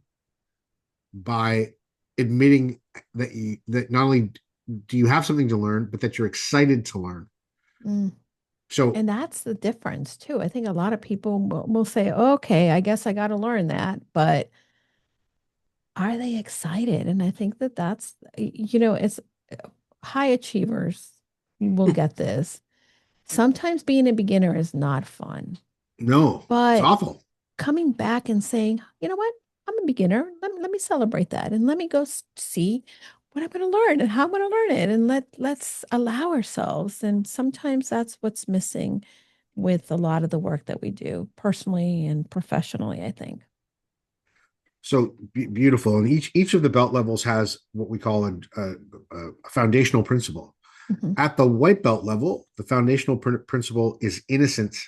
Speaker 3: by admitting that not only do you have something to learn, but that you're excited to learn.
Speaker 1: Mm.
Speaker 3: So
Speaker 1: And that's the difference too. I think a lot of people will say, okay, I guess I got to learn that, but are they excited? And I think that it's high achievers will get this. Sometimes being a beginner is not fun,
Speaker 3: no, it's
Speaker 1: but
Speaker 3: awful.
Speaker 1: coming back and saying, you know what, I'm a beginner. Let me celebrate that and let me go see what I'm going to learn and how I'm going to learn it. And let's allow ourselves. And sometimes that's what's missing with a lot of the work that we do personally and professionally, I think.
Speaker 3: So beautiful, and each of the belt levels has what we call a foundational principle.
Speaker 1: Hmm.
Speaker 3: At the white belt level, the foundational principle is innocence.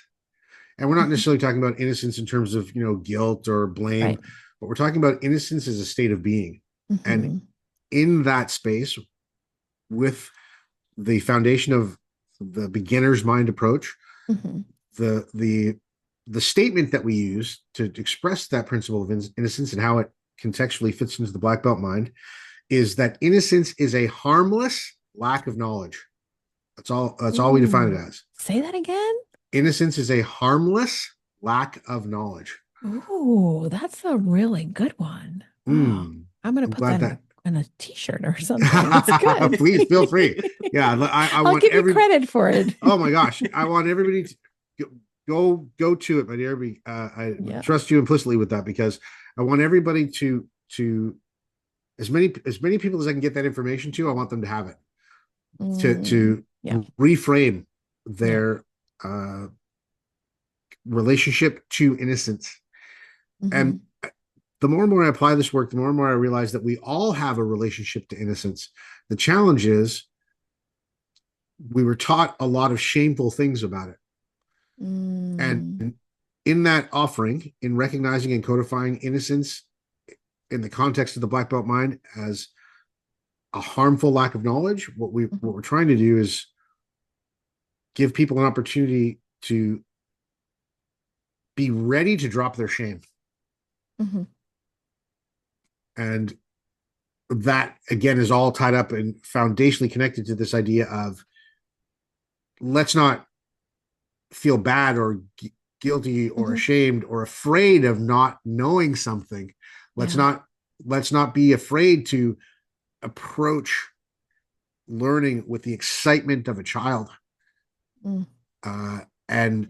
Speaker 3: And we're not
Speaker 1: Hmm.
Speaker 3: necessarily talking about innocence in terms of, guilt or blame,
Speaker 1: Right.
Speaker 3: but we're talking about innocence as a state of being. And
Speaker 1: Hmm.
Speaker 3: in that space, with the foundation of the beginner's mind approach,
Speaker 1: Hmm.
Speaker 3: the the the statement that we use to express that principle of innocence and how it contextually fits into the black belt mind is that innocence is a harmless lack of knowledge. That's all we define it
Speaker 1: Ooh,
Speaker 3: as.
Speaker 1: say that again.
Speaker 3: Innocence is a harmless lack of knowledge.
Speaker 1: Ooh, that's a really good one. Oh,
Speaker 3: Mm,
Speaker 1: I'm gonna
Speaker 3: I'm
Speaker 1: put
Speaker 3: glad
Speaker 1: that
Speaker 3: that.
Speaker 1: in a t-shirt or something. That's good.
Speaker 3: Please feel free. Yeah, I
Speaker 1: I'll
Speaker 3: want
Speaker 1: give you
Speaker 3: every.
Speaker 1: credit for it.
Speaker 3: Oh my gosh, I want everybody to go to it, my dear. I
Speaker 1: Yeah.
Speaker 3: trust you implicitly with that, because I want everybody to as many people as I can get that information to. I want them to have it
Speaker 1: Mm,
Speaker 3: to
Speaker 1: yeah.
Speaker 3: reframe
Speaker 1: Yeah.
Speaker 3: their uh, relationship to innocence. And
Speaker 1: Hmm.
Speaker 3: the more and more I apply this work, the more and more I realize that we all have a relationship to innocence. The challenge is we were taught a lot of shameful things about it. And
Speaker 1: Mm,
Speaker 3: in that offering, in recognizing and codifying innocence in the context of the black belt mind as a harmful lack of knowledge, what we
Speaker 1: mhm,
Speaker 3: what we're trying to do is give people an opportunity to be ready to drop their shame.
Speaker 1: mhm,
Speaker 3: And that again is all tied up and foundationally connected to this idea of let's not feel bad or guilty or
Speaker 1: mhm.
Speaker 3: ashamed or afraid of not knowing something. let's
Speaker 1: Yeah.
Speaker 3: not let's not be afraid to approach learning with the excitement of a child.
Speaker 1: Mm,
Speaker 3: And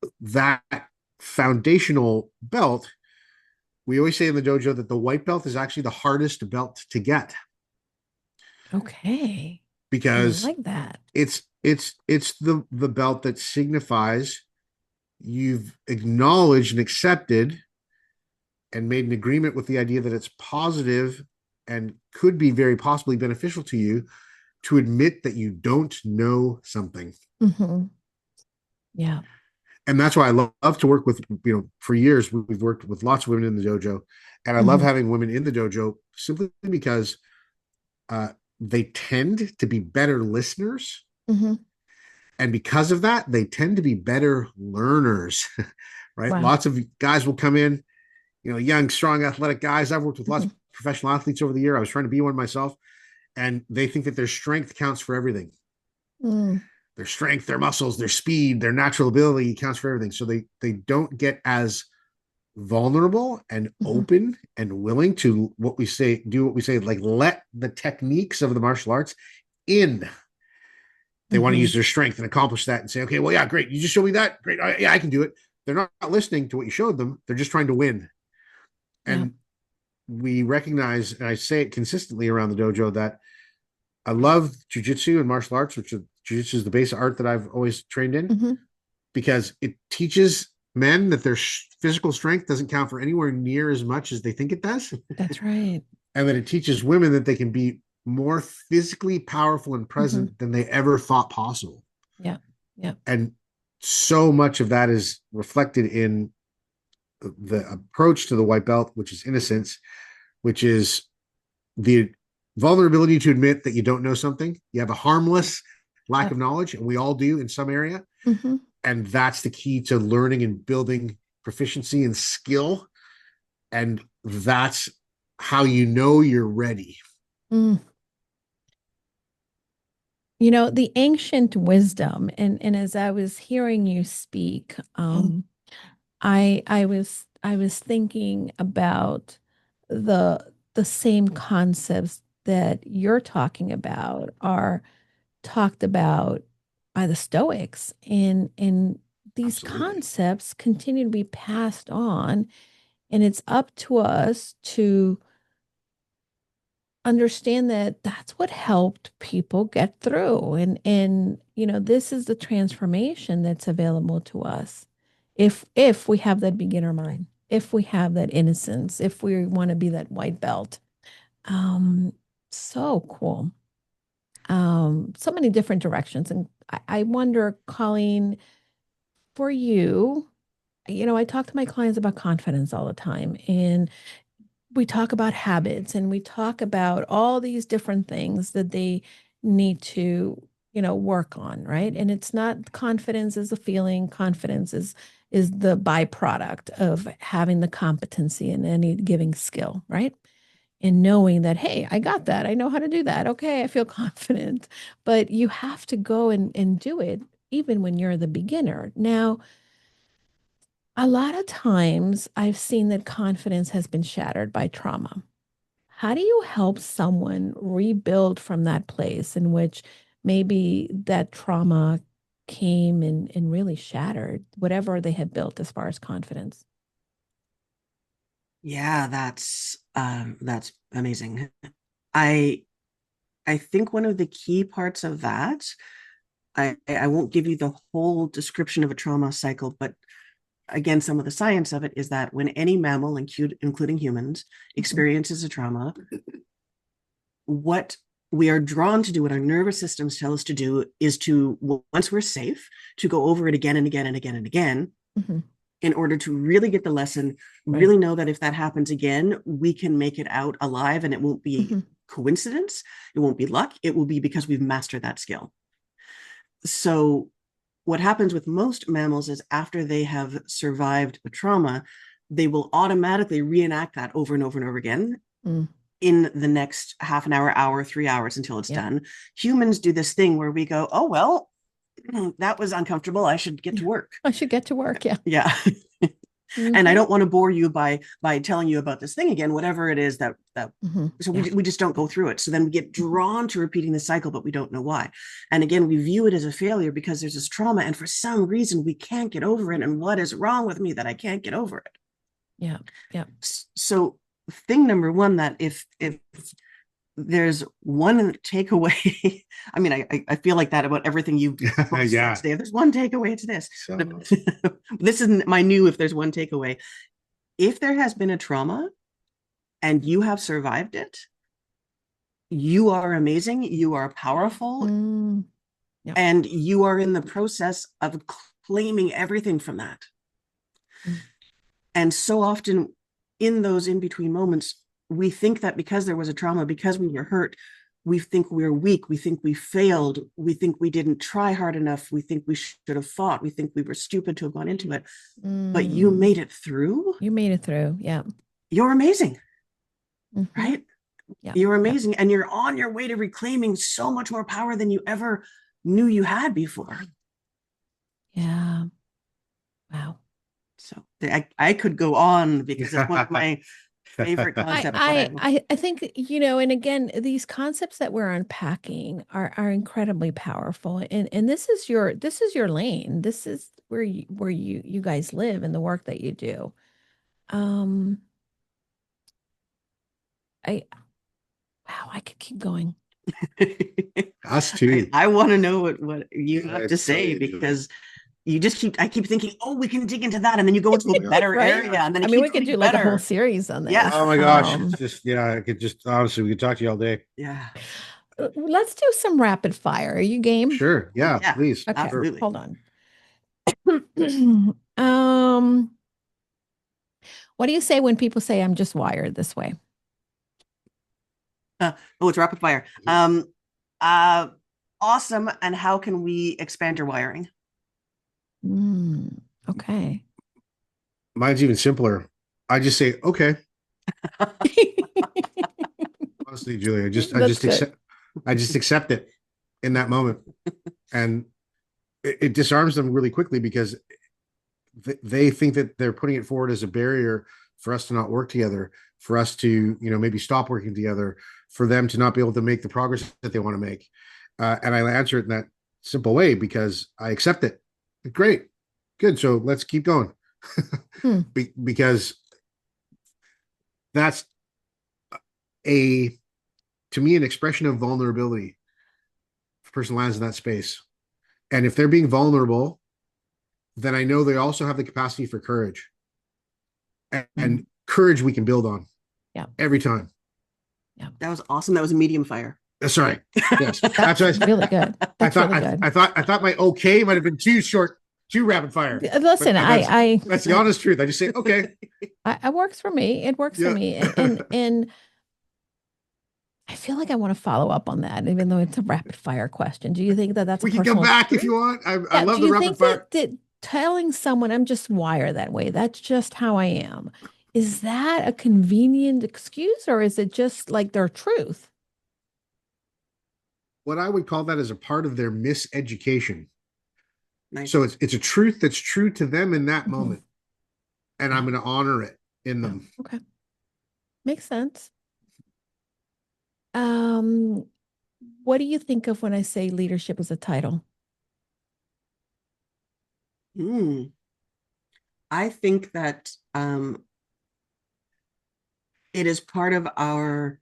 Speaker 1: yeah.
Speaker 3: that foundational belt, we always say in the dojo that the white belt is actually the hardest belt to get,
Speaker 1: Okay. I
Speaker 3: because
Speaker 1: like that.
Speaker 3: it's the belt that signifies you've acknowledged and accepted and made an agreement with the idea that it's positive and could be very possibly beneficial to you to admit that you don't know something.
Speaker 1: Hmm. Yeah.
Speaker 3: And that's why I love to work with, for years we've worked with lots of women in the dojo, and I love
Speaker 1: Hmm.
Speaker 3: having women in the dojo simply because uh, they tend to be better listeners,
Speaker 1: Hmm.
Speaker 3: and because of that they tend to be better learners. Right,
Speaker 1: Wow.
Speaker 3: lots of guys will come in, young, strong, athletic guys. I've worked with lots
Speaker 1: Hmm.
Speaker 3: of professional athletes over the year. I was trying to be one myself, and they think that their strength counts for everything.
Speaker 1: Mm,
Speaker 3: Their strength, their muscles, their speed, their natural ability counts for everything. So they don't get as vulnerable and
Speaker 1: hmm.
Speaker 3: open and willing to do what we say, like let the techniques of the martial arts in. They want to
Speaker 1: Hmm.
Speaker 3: use their strength and accomplish that and say, okay, well, yeah, great. You just showed me that. Great. Yeah, I can do it. They're not listening to what you showed them. They're just trying to win.
Speaker 1: Yeah.
Speaker 3: And we recognize, and I say it consistently around the dojo, that I love jujitsu and martial arts, which jujitsu is the base art that I've always trained in,
Speaker 1: Hmm.
Speaker 3: because it teaches men that their physical strength doesn't count for anywhere near as much as they think it does.
Speaker 1: That's right.
Speaker 3: And that it teaches women that they can be more physically powerful and
Speaker 1: Mm-hmm.
Speaker 3: present than they ever thought possible.
Speaker 1: Yeah. Yeah.
Speaker 3: And so much of that is reflected in the approach to the white belt, which is innocence, which is the vulnerability to admit that you don't know something. You have a harmless lack
Speaker 1: Yep.
Speaker 3: of knowledge, and we all do in some area.
Speaker 1: Mm-hmm.
Speaker 3: And that's the key to learning and building proficiency and skill. And that's how you know you're ready.
Speaker 1: Mm. You know, the ancient wisdom, and as I was hearing you speak, I was thinking about the same concepts that you're talking about are talked about by the Stoics, and these
Speaker 3: Absolutely.
Speaker 1: concepts continue to be passed on, and it's up to us to understand that that's what helped people get through, and you know, this is the transformation that's available to us if we have that beginner mind, if we have that innocence, if we want to be that white belt. um so cool. So many different directions, and I wonder, Colleen, for you, you know, I talk to my clients about confidence all the time, and we talk about habits, and we talk about all these different things that they need to, you know, work on, right? And it's not, confidence is a feeling, confidence is the byproduct of having the competency in any giving skill, right? And knowing that, hey, I got that, I know how to do that, okay, I feel confident. But you have to go and do it even when you're the beginner. Now, a lot of times I've seen that confidence has been shattered by trauma. How do you help someone rebuild from that place in which maybe that trauma came and really shattered whatever they had built as far as confidence?
Speaker 2: Yeah, that's amazing. I I think one of the key parts of that, I won't give you the whole description of a trauma cycle, but again, some of the science of it is that when any mammal, including humans,
Speaker 1: Mhm.
Speaker 2: experiences a trauma, what we are drawn to do, what our nervous systems tell us to do, is to, once we're safe, to go over it again and again and again and again
Speaker 1: Mhm.
Speaker 2: in order to really get the lesson,
Speaker 1: Right.
Speaker 2: really know that if that happens again, we can make it out alive and it won't be
Speaker 1: Mhm.
Speaker 2: coincidence, it won't be luck, it will be because we've mastered that skill. So what happens with most mammals is after they have survived a trauma, they will automatically reenact that over and over and over again
Speaker 1: Mm.
Speaker 2: in the next half an hour, 3 hours until it's
Speaker 1: Yep.
Speaker 2: done. Humans do this thing where we go, oh, well, that was uncomfortable. I should get
Speaker 1: Yeah.
Speaker 2: to work.
Speaker 1: I should get to work. Yeah.
Speaker 2: Yeah. And I
Speaker 1: Hmm.
Speaker 2: don't want to bore you by telling you about this thing again, whatever it is that
Speaker 1: Hmm.
Speaker 2: so
Speaker 1: Yeah.
Speaker 2: we just don't go through it. So then we get drawn to repeating the cycle, but we don't know why. And again, we view it as a failure because there's this trauma, and for some reason we can't get over it. And what is wrong with me that I can't get over it?
Speaker 1: Yeah. Yeah.
Speaker 2: So thing number one, that if there's one takeaway, I mean, I feel like that about everything you've
Speaker 3: Yeah.
Speaker 2: today. If there's one takeaway, it's this.
Speaker 3: So
Speaker 2: This isn't my new if there's one takeaway. If there has been a trauma and you have survived it, you are amazing, you are powerful,
Speaker 1: Mm. Yeah.
Speaker 2: and you are in the process of claiming everything from that.
Speaker 1: Mm.
Speaker 2: And so often in those in between moments, we think that because there was a trauma, because we were hurt, we think we're weak, we think we failed, we think we didn't try hard enough, we think we should have fought, we think we were stupid to have gone into it. But you
Speaker 1: Mm.
Speaker 2: made it through.
Speaker 1: You made it through. Yeah.
Speaker 2: You're amazing,
Speaker 1: Hmm.
Speaker 2: right?
Speaker 1: Yeah.
Speaker 2: You're
Speaker 1: Yeah.
Speaker 2: amazing. And you're on your way to reclaiming so much more power than you ever knew you had before.
Speaker 1: Yeah. Wow.
Speaker 2: So I could go on because it's one of my favorite
Speaker 1: I,
Speaker 2: concepts, but
Speaker 1: I I I think, you know, and again, these concepts that we're unpacking are incredibly powerful. And this is your lane. This is where you guys live and the work that you do. Um I Wow, I could keep going.
Speaker 3: us too.
Speaker 2: I want to know what you have to
Speaker 3: It's so
Speaker 2: say
Speaker 3: interesting.
Speaker 2: because I keep thinking, oh, we can dig into that. And then you go into a better
Speaker 1: Right?
Speaker 2: area and then
Speaker 1: I
Speaker 2: it
Speaker 1: mean, we
Speaker 2: keeps
Speaker 1: could
Speaker 2: getting
Speaker 1: do like a whole
Speaker 2: better.
Speaker 1: series on
Speaker 2: Yeah.
Speaker 1: this.
Speaker 3: Oh my gosh, it's just I could just honestly we could talk to you all day.
Speaker 2: Yeah.
Speaker 1: Let's do some rapid fire. Are you game?
Speaker 3: Sure, yeah,
Speaker 2: Yeah,
Speaker 3: please.
Speaker 1: Okay,
Speaker 3: Sure.
Speaker 2: absolutely.
Speaker 1: hold on. Um, what do you say when people say I'm just wired this way?
Speaker 2: Oh, it's rapid fire. Uh, awesome. And how can we expand your wiring?
Speaker 1: Okay.
Speaker 3: Mine's even simpler. I just say, okay. Honestly, Julie,
Speaker 1: That's good.
Speaker 3: I just accept it in that moment. And it disarms them really quickly because they think that they're putting it forward as a barrier for us to not work together, for us to, maybe stop working together, for them to not be able to make the progress that they want to make. And I answer it in that simple way because I accept it. Great. Good. So let's keep going. Because that's a, to me, an expression of vulnerability. If a person lands in that space. And if they're being vulnerable, then I know they also have the capacity for courage. And courage we can build on.
Speaker 1: Yeah.
Speaker 3: Every time.
Speaker 1: Yeah.
Speaker 2: That was awesome. That was a medium fire.
Speaker 3: That's right. Yes.
Speaker 1: That's really good. That's really good.
Speaker 3: I thought my okay might have been too short, too rapid fire.
Speaker 1: Listen,
Speaker 3: that's the honest truth. I just say, okay.
Speaker 1: It works for me. It works for me. And I feel like I want to follow up on that, even though it's a rapid fire question. Do you think that that's
Speaker 3: we
Speaker 1: a
Speaker 3: can come back
Speaker 1: truth?
Speaker 3: if you want? I love
Speaker 1: do
Speaker 3: the
Speaker 1: you
Speaker 3: rapid
Speaker 1: think
Speaker 3: fire.
Speaker 1: that telling someone I'm just wired that way, that's just how I am, is that a convenient excuse or is it just like their truth?
Speaker 3: What I would call that is a part of their miseducation.
Speaker 2: Nice.
Speaker 3: So it's a truth that's true to them in that moment. And I'm going to honor it in them.
Speaker 1: Okay. Makes sense. What do you think of when I say leadership is a title?
Speaker 2: I think that it is part of our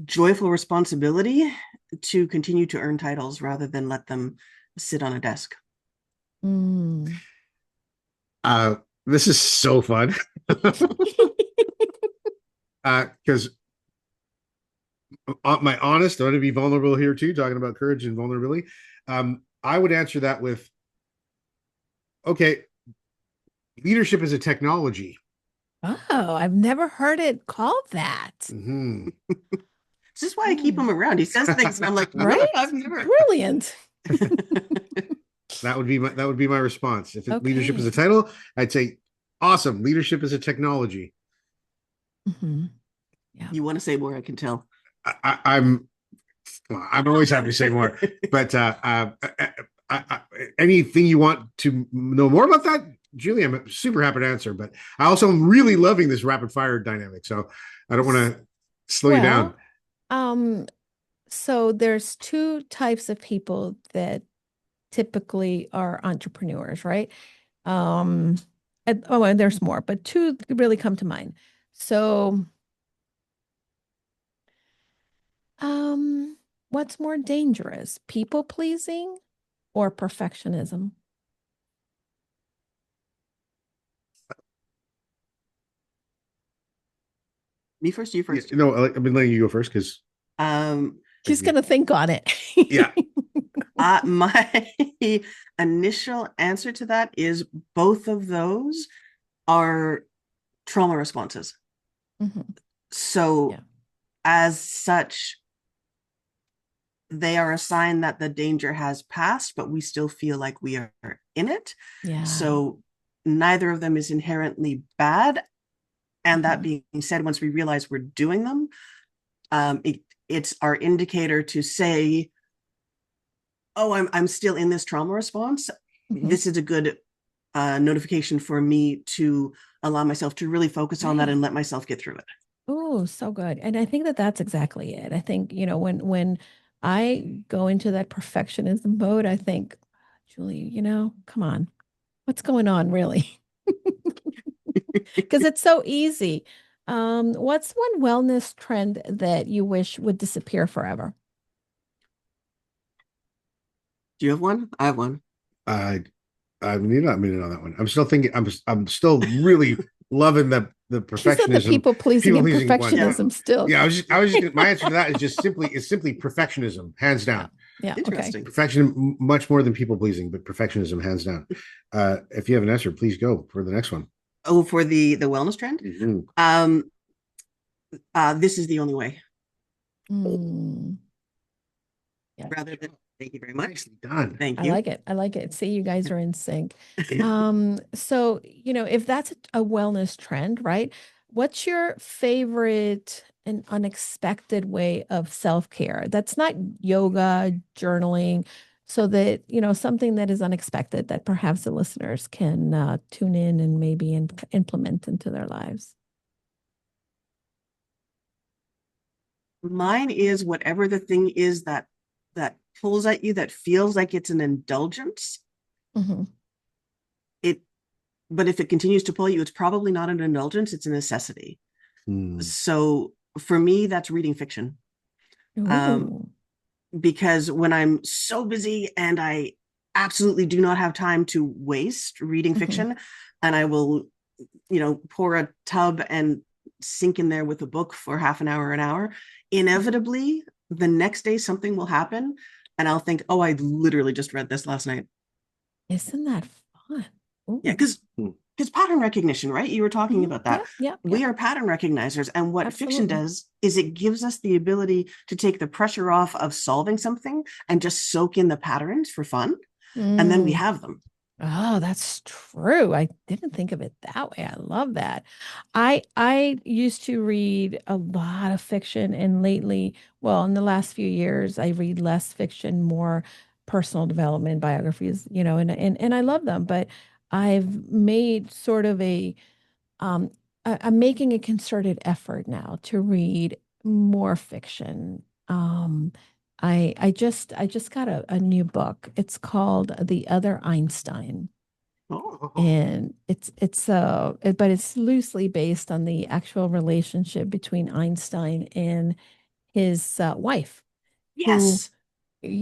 Speaker 2: joyful responsibility to continue to earn titles rather than let them sit on a desk.
Speaker 3: This is so fun. Because my honest, I want to be vulnerable here too, talking about courage and vulnerability. I would answer that with, okay, leadership is a technology.
Speaker 1: Oh, I've never heard it called that.
Speaker 2: This is why I keep him around. He says things and I'm like,
Speaker 1: right?
Speaker 2: I've never.
Speaker 1: Brilliant.
Speaker 3: That would be my response. If leadership is a title, I'd say, awesome. Leadership is a technology.
Speaker 1: Yeah.
Speaker 2: You want to say more? I can tell.
Speaker 3: I'm always happy to say more, but anything you want to know more about that, Julie, I'm super happy to answer. But I also am really loving this rapid fire dynamic, so I don't want to slow you down.
Speaker 1: So there's two types of people that typically are entrepreneurs, right? And there's more, but two really come to mind. So, what's more dangerous, people pleasing or perfectionism?
Speaker 2: Me first, you first.
Speaker 3: No, I've been letting you go first because
Speaker 1: she's gonna think on it.
Speaker 2: Yeah. My initial answer to that is both of those are trauma responses. So as such, they are a sign that the danger has passed, but we still feel like we are in it.
Speaker 1: Yeah.
Speaker 2: So neither of them is inherently bad. And that being said, once we realize we're doing them, it's our indicator to say, oh, I'm still in this trauma response. This is a good notification for me to allow myself to really focus on that and let myself get through it.
Speaker 1: Oh, so good. And I think that that's exactly it. I think, when I go into that perfectionism mode, I think, Julie, come on, what's going on really? Because it's so easy. What's one wellness trend that you wish would disappear forever?
Speaker 2: Do you have one? I have one.
Speaker 3: I you're not meaning on that one. I'm still thinking. I'm still really loving the
Speaker 1: She said the
Speaker 3: perfectionism,
Speaker 1: people pleasing
Speaker 3: people
Speaker 1: and
Speaker 3: pleasing one.
Speaker 2: Yeah.
Speaker 1: perfectionism still.
Speaker 3: Yeah. I was just my answer to that is just simply perfectionism, hands
Speaker 1: Yeah.
Speaker 3: down.
Speaker 1: Yeah. Okay.
Speaker 2: Interesting.
Speaker 3: Perfection much more than people pleasing, but perfectionism, hands down. If you have an answer, please go for the next one.
Speaker 2: Oh, for the wellness trend.
Speaker 3: Mhm.
Speaker 2: This is the only way.
Speaker 1: Mm, yeah.
Speaker 2: Rather than thank you very much.
Speaker 3: Nicely done.
Speaker 2: Thank
Speaker 1: I
Speaker 2: you.
Speaker 1: like it. I like it. See, you guys are in sync. So, if that's a wellness trend, right? What's your favorite and unexpected way of self-care? That's not yoga, journaling, so that, something that is unexpected that perhaps the listeners can tune in and maybe implement into their lives.
Speaker 2: Mine is whatever the thing is that pulls at you that feels like it's an indulgence.
Speaker 1: Hmm.
Speaker 2: It but if it continues to pull you, it's probably not an indulgence, it's a necessity.
Speaker 3: Hmm.
Speaker 2: So for me, that's reading fiction. Um,
Speaker 1: Ooh.
Speaker 2: because when I'm so busy and I absolutely do not have time to waste reading
Speaker 1: Hmm.
Speaker 2: fiction, and I will, pour a tub and sink in there with a book for half an hour, inevitably the next day something will happen and I'll think, oh, I literally just read this last night.
Speaker 1: Isn't that fun?
Speaker 2: Yeah,
Speaker 1: Ooh.
Speaker 2: because pattern recognition, right? You were talking
Speaker 1: Hmm.
Speaker 2: about that.
Speaker 1: Yep, yep,
Speaker 2: We
Speaker 1: yep.
Speaker 2: are pattern recognizers. And what fiction
Speaker 1: Absolutely.
Speaker 2: does is it gives us the ability to take the pressure off of solving something and just soak in the patterns for fun. And then we
Speaker 1: Mm.
Speaker 2: have them.
Speaker 1: Oh, that's true. I didn't think of it that way. I love that. I used to read a lot of fiction, and lately, well, in the last few years, I read less fiction, more personal development biographies, and I love them, but I've made sort of um I'm making a concerted effort now to read more fiction. I just got a new book. It's called The Other Einstein,
Speaker 2: Oh,
Speaker 1: and but it's loosely based on the actual relationship between Einstein and his wife, who
Speaker 2: yes.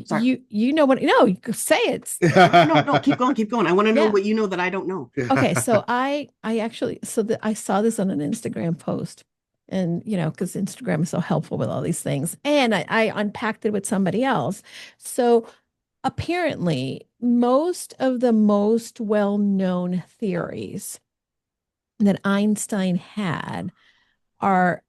Speaker 2: Sorry.
Speaker 1: you know what? No, you could say it.
Speaker 2: No. Keep going, keep going. I want to know
Speaker 1: Yeah.
Speaker 2: what you know that I don't know.
Speaker 1: Okay, so I actually I saw this on an Instagram post, and because Instagram is so helpful with all these things, and I unpacked it with somebody else. So apparently, most of the most well-known theories that Einstein had are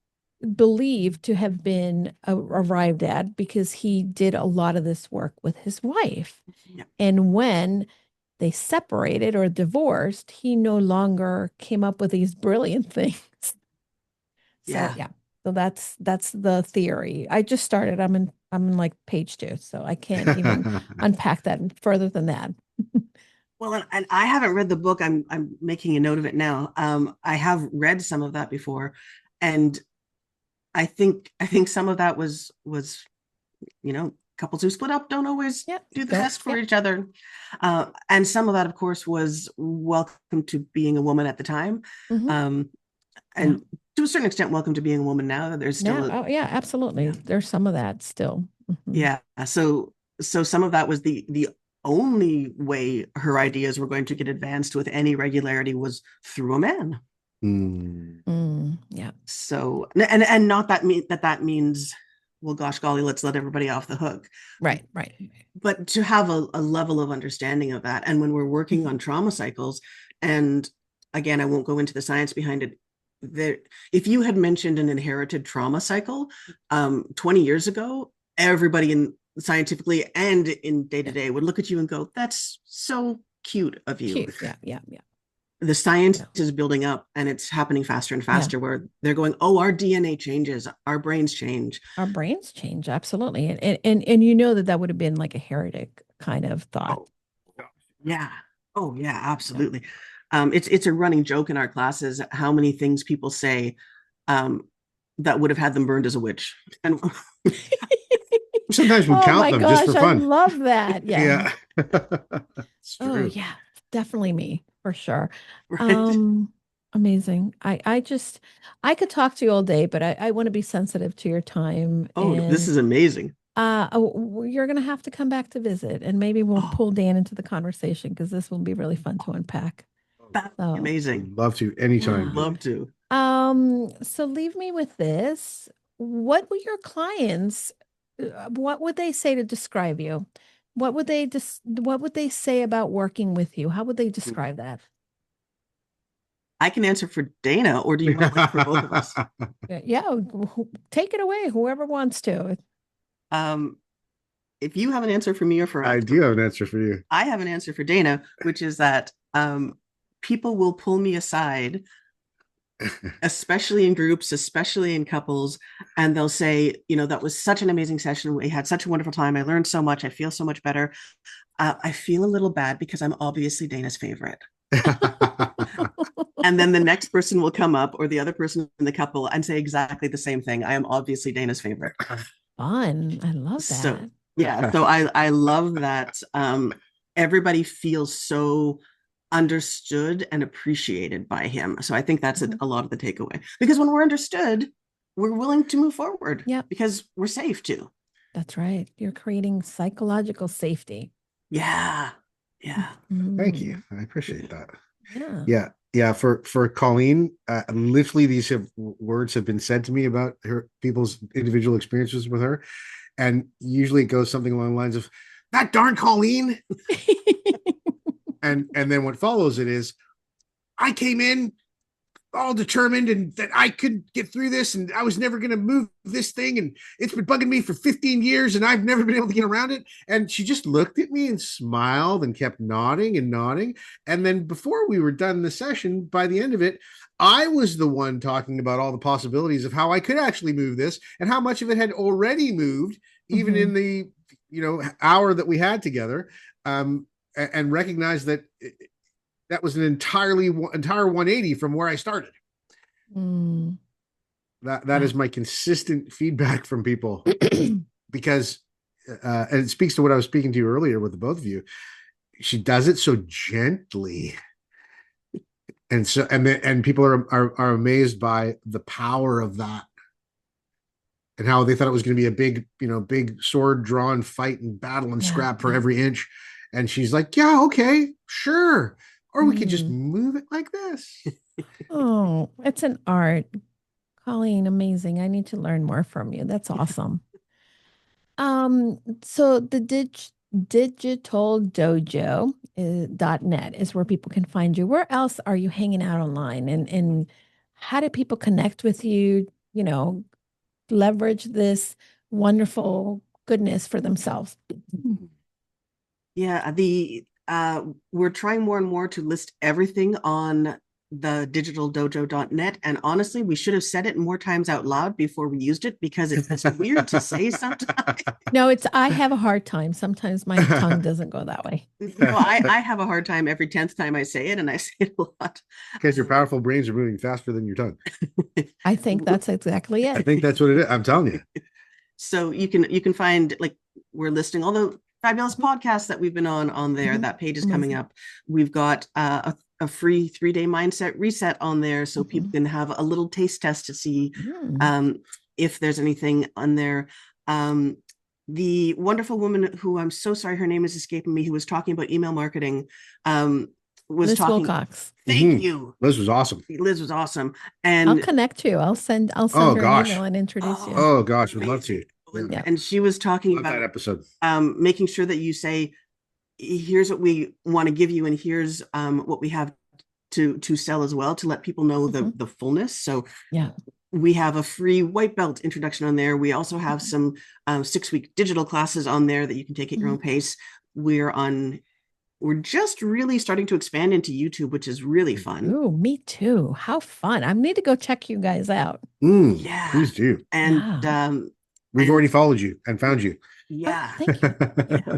Speaker 1: believed to have been arrived at because he did a lot of this work with his wife.
Speaker 2: Yeah.
Speaker 1: And when they separated or divorced, he no longer came up with these brilliant things. So
Speaker 2: Yeah.
Speaker 1: yeah. So that's the theory. I just started. I'm in like page 2, so I can't even unpack that further than that.
Speaker 2: Well, and I haven't read the book. I'm making a note of it now. I have read some of that before, and I think some of that was couples who split up don't always
Speaker 1: Yep.
Speaker 2: do the
Speaker 1: Don't.
Speaker 2: best for
Speaker 1: Yep.
Speaker 2: each other, and some of that, of course, was welcome to being a woman at the time,
Speaker 1: Hmm.
Speaker 2: um,
Speaker 1: Yeah.
Speaker 2: and to a certain extent, welcome to being a woman now. There's still
Speaker 1: Yeah.
Speaker 2: a
Speaker 1: Oh yeah, absolutely.
Speaker 2: yeah
Speaker 1: There's some of that still. Hmm.
Speaker 2: yeah. So some of that was the only way her ideas were going to get advanced with any regularity was through a man.
Speaker 3: Hmm.
Speaker 1: Yeah.
Speaker 2: So and not that means, well, gosh golly, let's let everybody off the hook,
Speaker 1: Right. Right.
Speaker 2: but to have a level of understanding of that. And when we're working
Speaker 1: Mhm.
Speaker 2: on trauma cycles, and again, I won't go into the science behind it. There, if you had mentioned an inherited trauma cycle 20 years ago, everybody in scientifically and in day to
Speaker 1: Yeah.
Speaker 2: day would look at you and go, "That's so cute of you."
Speaker 1: Cute. Yeah. Yeah. Yeah.
Speaker 2: The science
Speaker 1: Yeah.
Speaker 2: is building up and it's happening faster and
Speaker 1: Yeah.
Speaker 2: faster where they're going, oh, our DNA changes, our brains change.
Speaker 1: Our brains change, absolutely. And you know that would have been like a heretic kind of thought.
Speaker 2: Oh, yeah. Oh, yeah,
Speaker 1: Yeah.
Speaker 2: absolutely. It's a running joke in our classes how many things people say um, that would have had them burned as a witch. And
Speaker 3: Sometimes we
Speaker 1: Oh
Speaker 3: count
Speaker 1: my
Speaker 3: them just for
Speaker 1: gosh, I
Speaker 3: fun.
Speaker 1: love that. Yeah.
Speaker 3: Yeah. It's
Speaker 1: Oh
Speaker 3: true.
Speaker 1: yeah, definitely me for sure.
Speaker 2: right.
Speaker 1: Um, Amazing. I could talk to you all day, but I want to be sensitive to your time.
Speaker 2: Oh, this
Speaker 1: And
Speaker 2: is amazing.
Speaker 1: You're going to have to come back to visit, and maybe we'll
Speaker 2: Oh,
Speaker 1: pull Dan into the conversation because this will be really fun to unpack.
Speaker 2: that'd be
Speaker 1: So,
Speaker 2: amazing.
Speaker 3: Love to
Speaker 1: yeah.
Speaker 3: anytime.
Speaker 2: Love to.
Speaker 1: So leave me with this. What would your clients, what would they say to describe you? What would they say about working with you? How would they describe that?
Speaker 2: I can answer for Dana, or do you want like for both of us?
Speaker 1: Yeah, take it away, whoever wants to.
Speaker 2: Um, if you have an answer for me or for
Speaker 3: I
Speaker 2: us,
Speaker 3: do have an answer for you.
Speaker 2: I have an answer for Dana, which is that people will pull me aside, especially in groups, especially in couples, and they'll say, that was such an amazing session. We had such a wonderful time. I learned so much. I feel so much better. I feel a little bad because I'm obviously Dana's favorite. And then the next person will come up, or the other person in the couple, and say exactly the same thing. I am obviously Dana's favorite.
Speaker 1: Fun. I love
Speaker 2: So
Speaker 1: that.
Speaker 2: yeah, so I love that everybody feels so understood and appreciated by him. So I think that's
Speaker 1: Mhm.
Speaker 2: a lot of the takeaway. Because when we're understood, we're willing to move forward.
Speaker 1: Yep.
Speaker 2: Because we're safe too.
Speaker 1: That's right. You're creating psychological safety.
Speaker 2: Yeah. Yeah.
Speaker 3: Thank you.
Speaker 1: Mm,
Speaker 3: I appreciate that.
Speaker 1: yeah.
Speaker 3: Yeah. Yeah. For Colleen, literally these words have been said to me about her people's individual experiences with her. And usually it goes something along the lines of that darn Colleen. And then what follows it is I came in all determined and that I could get through this and I was never going to move this thing and it's been bugging me for 15 years and I've never been able to get around it. And she just looked at me and smiled and kept nodding and nodding. And then before we were done the session, by the end of it, I was the one talking about all the possibilities of how I could actually move this and how much of it had already moved, even in the hour that we had together, and recognize that that was an entire 180 from where I started.
Speaker 1: Mm.
Speaker 3: That is my consistent feedback from people because and it speaks to what I was speaking to you earlier with the both of you. She does it so gently. And people are amazed by the power of that and how they thought it was going to be a big sword drawn fight and battle and scrap for every inch. And she's like, yeah, okay, sure. Or we could just move it like this.
Speaker 1: Oh, it's an art. Colleen, amazing. I need to learn more from you. That's awesome. So the digital dojo .net is where people can find you. Where else are you hanging out online? And how do people connect with you, leverage this wonderful goodness for themselves?
Speaker 2: Yeah, we're trying more and more to list everything on the digitaldojo.net. And honestly, we should have said it more times out loud before we used it because it's weird to say sometimes.
Speaker 1: No, I have a hard time. Sometimes my tongue doesn't go that way.
Speaker 2: No, I have a hard time every 10th time I say it, and I say it a lot.
Speaker 3: Because your powerful brains are moving faster than your tongue.
Speaker 1: I think that's exactly
Speaker 3: I
Speaker 1: it.
Speaker 3: think that's what it is. I'm telling you.
Speaker 2: So you can find, like, we're listing all the fabulous podcasts that we've been on there.
Speaker 1: Mhm.
Speaker 2: That page is coming up. We've got a free 3-day mindset reset on there, so people can have a little taste test to see if there's anything on there. The wonderful woman who, I'm so sorry, her name is escaping me, who was talking about email marketing, was
Speaker 1: Liz
Speaker 2: talking.
Speaker 1: Wilcox.
Speaker 2: Thank you.
Speaker 3: Liz was awesome.
Speaker 2: Liz was awesome.
Speaker 1: I'll
Speaker 2: And
Speaker 1: connect you. I'll send
Speaker 3: Oh,
Speaker 1: her an
Speaker 3: gosh.
Speaker 1: email and introduce you.
Speaker 3: Oh gosh, would love to.
Speaker 1: Yeah.
Speaker 2: And she was talking
Speaker 3: Love that
Speaker 2: about
Speaker 3: episode.
Speaker 2: making sure that you say, here's what we want to give you, and here's what we have to sell as well, to let people know the fullness. So
Speaker 1: Yeah.
Speaker 2: we have a free white belt introduction on there. We also have some 6-week digital classes on there that you can take at your own pace. We're just really starting to expand into YouTube, which is really fun.
Speaker 1: Ooh, me too. How fun. I need to go check you guys out.
Speaker 2: Yeah.
Speaker 3: Please do.
Speaker 2: And
Speaker 3: we've already followed you and found you.
Speaker 2: Yeah.
Speaker 1: Oh, thank you.
Speaker 2: Yeah.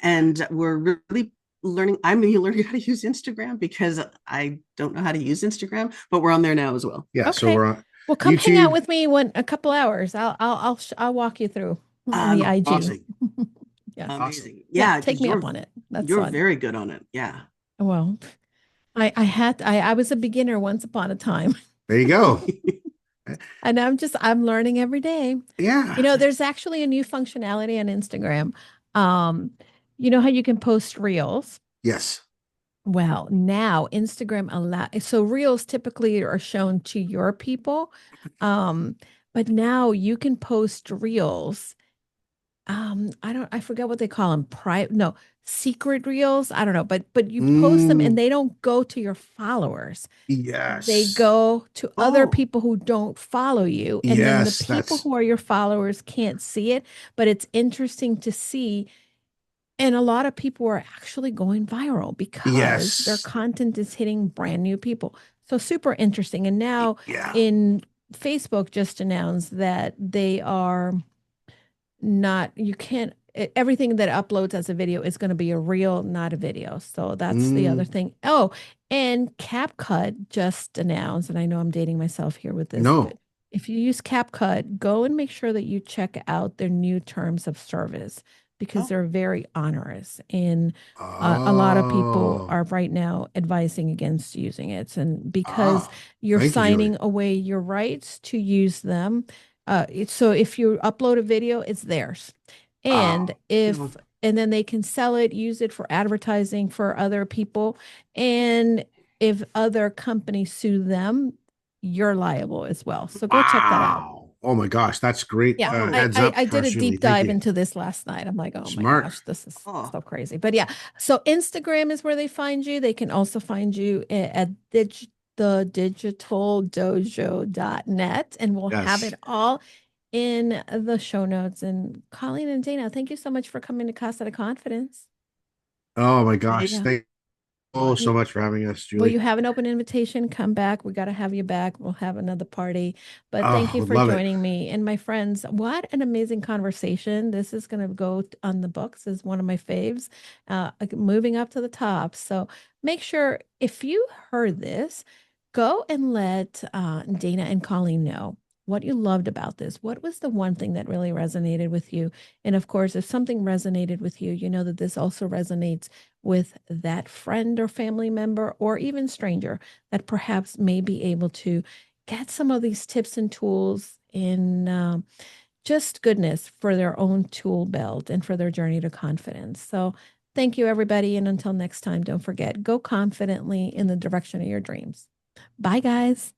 Speaker 2: And we're really learning. I'm learning how to use Instagram because I don't know how to use Instagram, but we're on there now as well.
Speaker 3: Yeah.
Speaker 1: Okay.
Speaker 3: So we're on.
Speaker 1: Well, come hang out
Speaker 3: YouTube.
Speaker 1: with me a couple hours. I'll walk you through the IG.
Speaker 2: Amazing.
Speaker 1: Yeah.
Speaker 2: Amazing.
Speaker 1: Yeah,
Speaker 2: Yeah.
Speaker 1: take me up on it. That's
Speaker 2: You're
Speaker 1: fun.
Speaker 2: very good on it. Yeah.
Speaker 1: Well, I was a beginner once upon a time.
Speaker 3: There you go.
Speaker 1: And I'm learning every day.
Speaker 3: Yeah.
Speaker 1: There's actually a new functionality on Instagram. Um, you know how you can post reels?
Speaker 3: Yes.
Speaker 1: Well, now Instagram so reels typically are shown to your people. Um, but now you can post reels. I forget what they call them. Private, no, secret reels. I don't know, but you post them and
Speaker 3: Mm,
Speaker 1: they don't go to your followers. They
Speaker 3: yes.
Speaker 1: go to other
Speaker 3: Oh,
Speaker 1: people who don't follow you. And then the
Speaker 3: yes.
Speaker 1: people
Speaker 3: That's
Speaker 1: who are your followers can't see it, but it's interesting to see. And a lot of people are actually going viral because their
Speaker 3: yes.
Speaker 1: content is hitting brand new people. So super interesting. And now
Speaker 3: Yeah.
Speaker 1: in Facebook just announced that they are not, you can't, everything that uploads as a video is going to be a reel, not a video. So that's the other
Speaker 3: Mm,
Speaker 1: thing. Oh, and CapCut just announced, and I know I'm dating myself here with this, but
Speaker 3: no.
Speaker 1: if you use CapCut, go and make sure that you check out their new terms of service because
Speaker 2: Oh,
Speaker 1: they're very onerous. And a lot of people
Speaker 3: Oh.
Speaker 1: are right now advising against using it. And because
Speaker 3: Ah.
Speaker 1: you're
Speaker 3: Thank you, Julie.
Speaker 1: signing away your rights to use them, so if you upload a video, it's theirs. And
Speaker 3: Oh.
Speaker 1: if
Speaker 3: No.
Speaker 1: and then they can sell it, use it for advertising for other people. And if other companies sue them, you're liable as well. So go check that out.
Speaker 3: Wow. Oh my gosh, that's great
Speaker 1: Yeah,
Speaker 2: oh,
Speaker 3: heads up
Speaker 1: I
Speaker 3: for
Speaker 1: did
Speaker 3: us,
Speaker 1: a
Speaker 3: Julie.
Speaker 1: deep
Speaker 3: Thank
Speaker 1: dive
Speaker 3: you.
Speaker 1: into this last night. I'm like, oh my
Speaker 3: Smart.
Speaker 1: gosh, this is
Speaker 2: oh,
Speaker 1: so crazy. But yeah, so Instagram is where they find you. They can also find you at the digitaldojo.net, and we'll have
Speaker 3: Yes.
Speaker 1: it all in the show notes. And Colleen and Dana, thank you so much for coming to Casa de Confidence.
Speaker 3: Oh my gosh.
Speaker 1: Yeah.
Speaker 3: Thank you so
Speaker 1: You,
Speaker 3: much for having us,
Speaker 1: well,
Speaker 3: Julie.
Speaker 1: you have an open invitation. Come back. We got to have you back. We'll have another party. But thank
Speaker 3: Oh,
Speaker 1: you
Speaker 3: would
Speaker 1: for
Speaker 3: love it.
Speaker 1: joining me. And my friends, what an amazing conversation. This is going to go on the books as one of my faves, moving up to the top. So make sure if you heard this, go and let Dana and Colleen know what you loved about this. What was the one thing that really resonated with you? And of course, if something resonated with you, you know that this also resonates with that friend or family member or even stranger that perhaps may be able to get some of these tips and tools in just goodness for their own tool belt and for their journey to confidence. So, thank you, everybody. And until next time, don't forget, go confidently in the direction of your dreams. Bye, guys.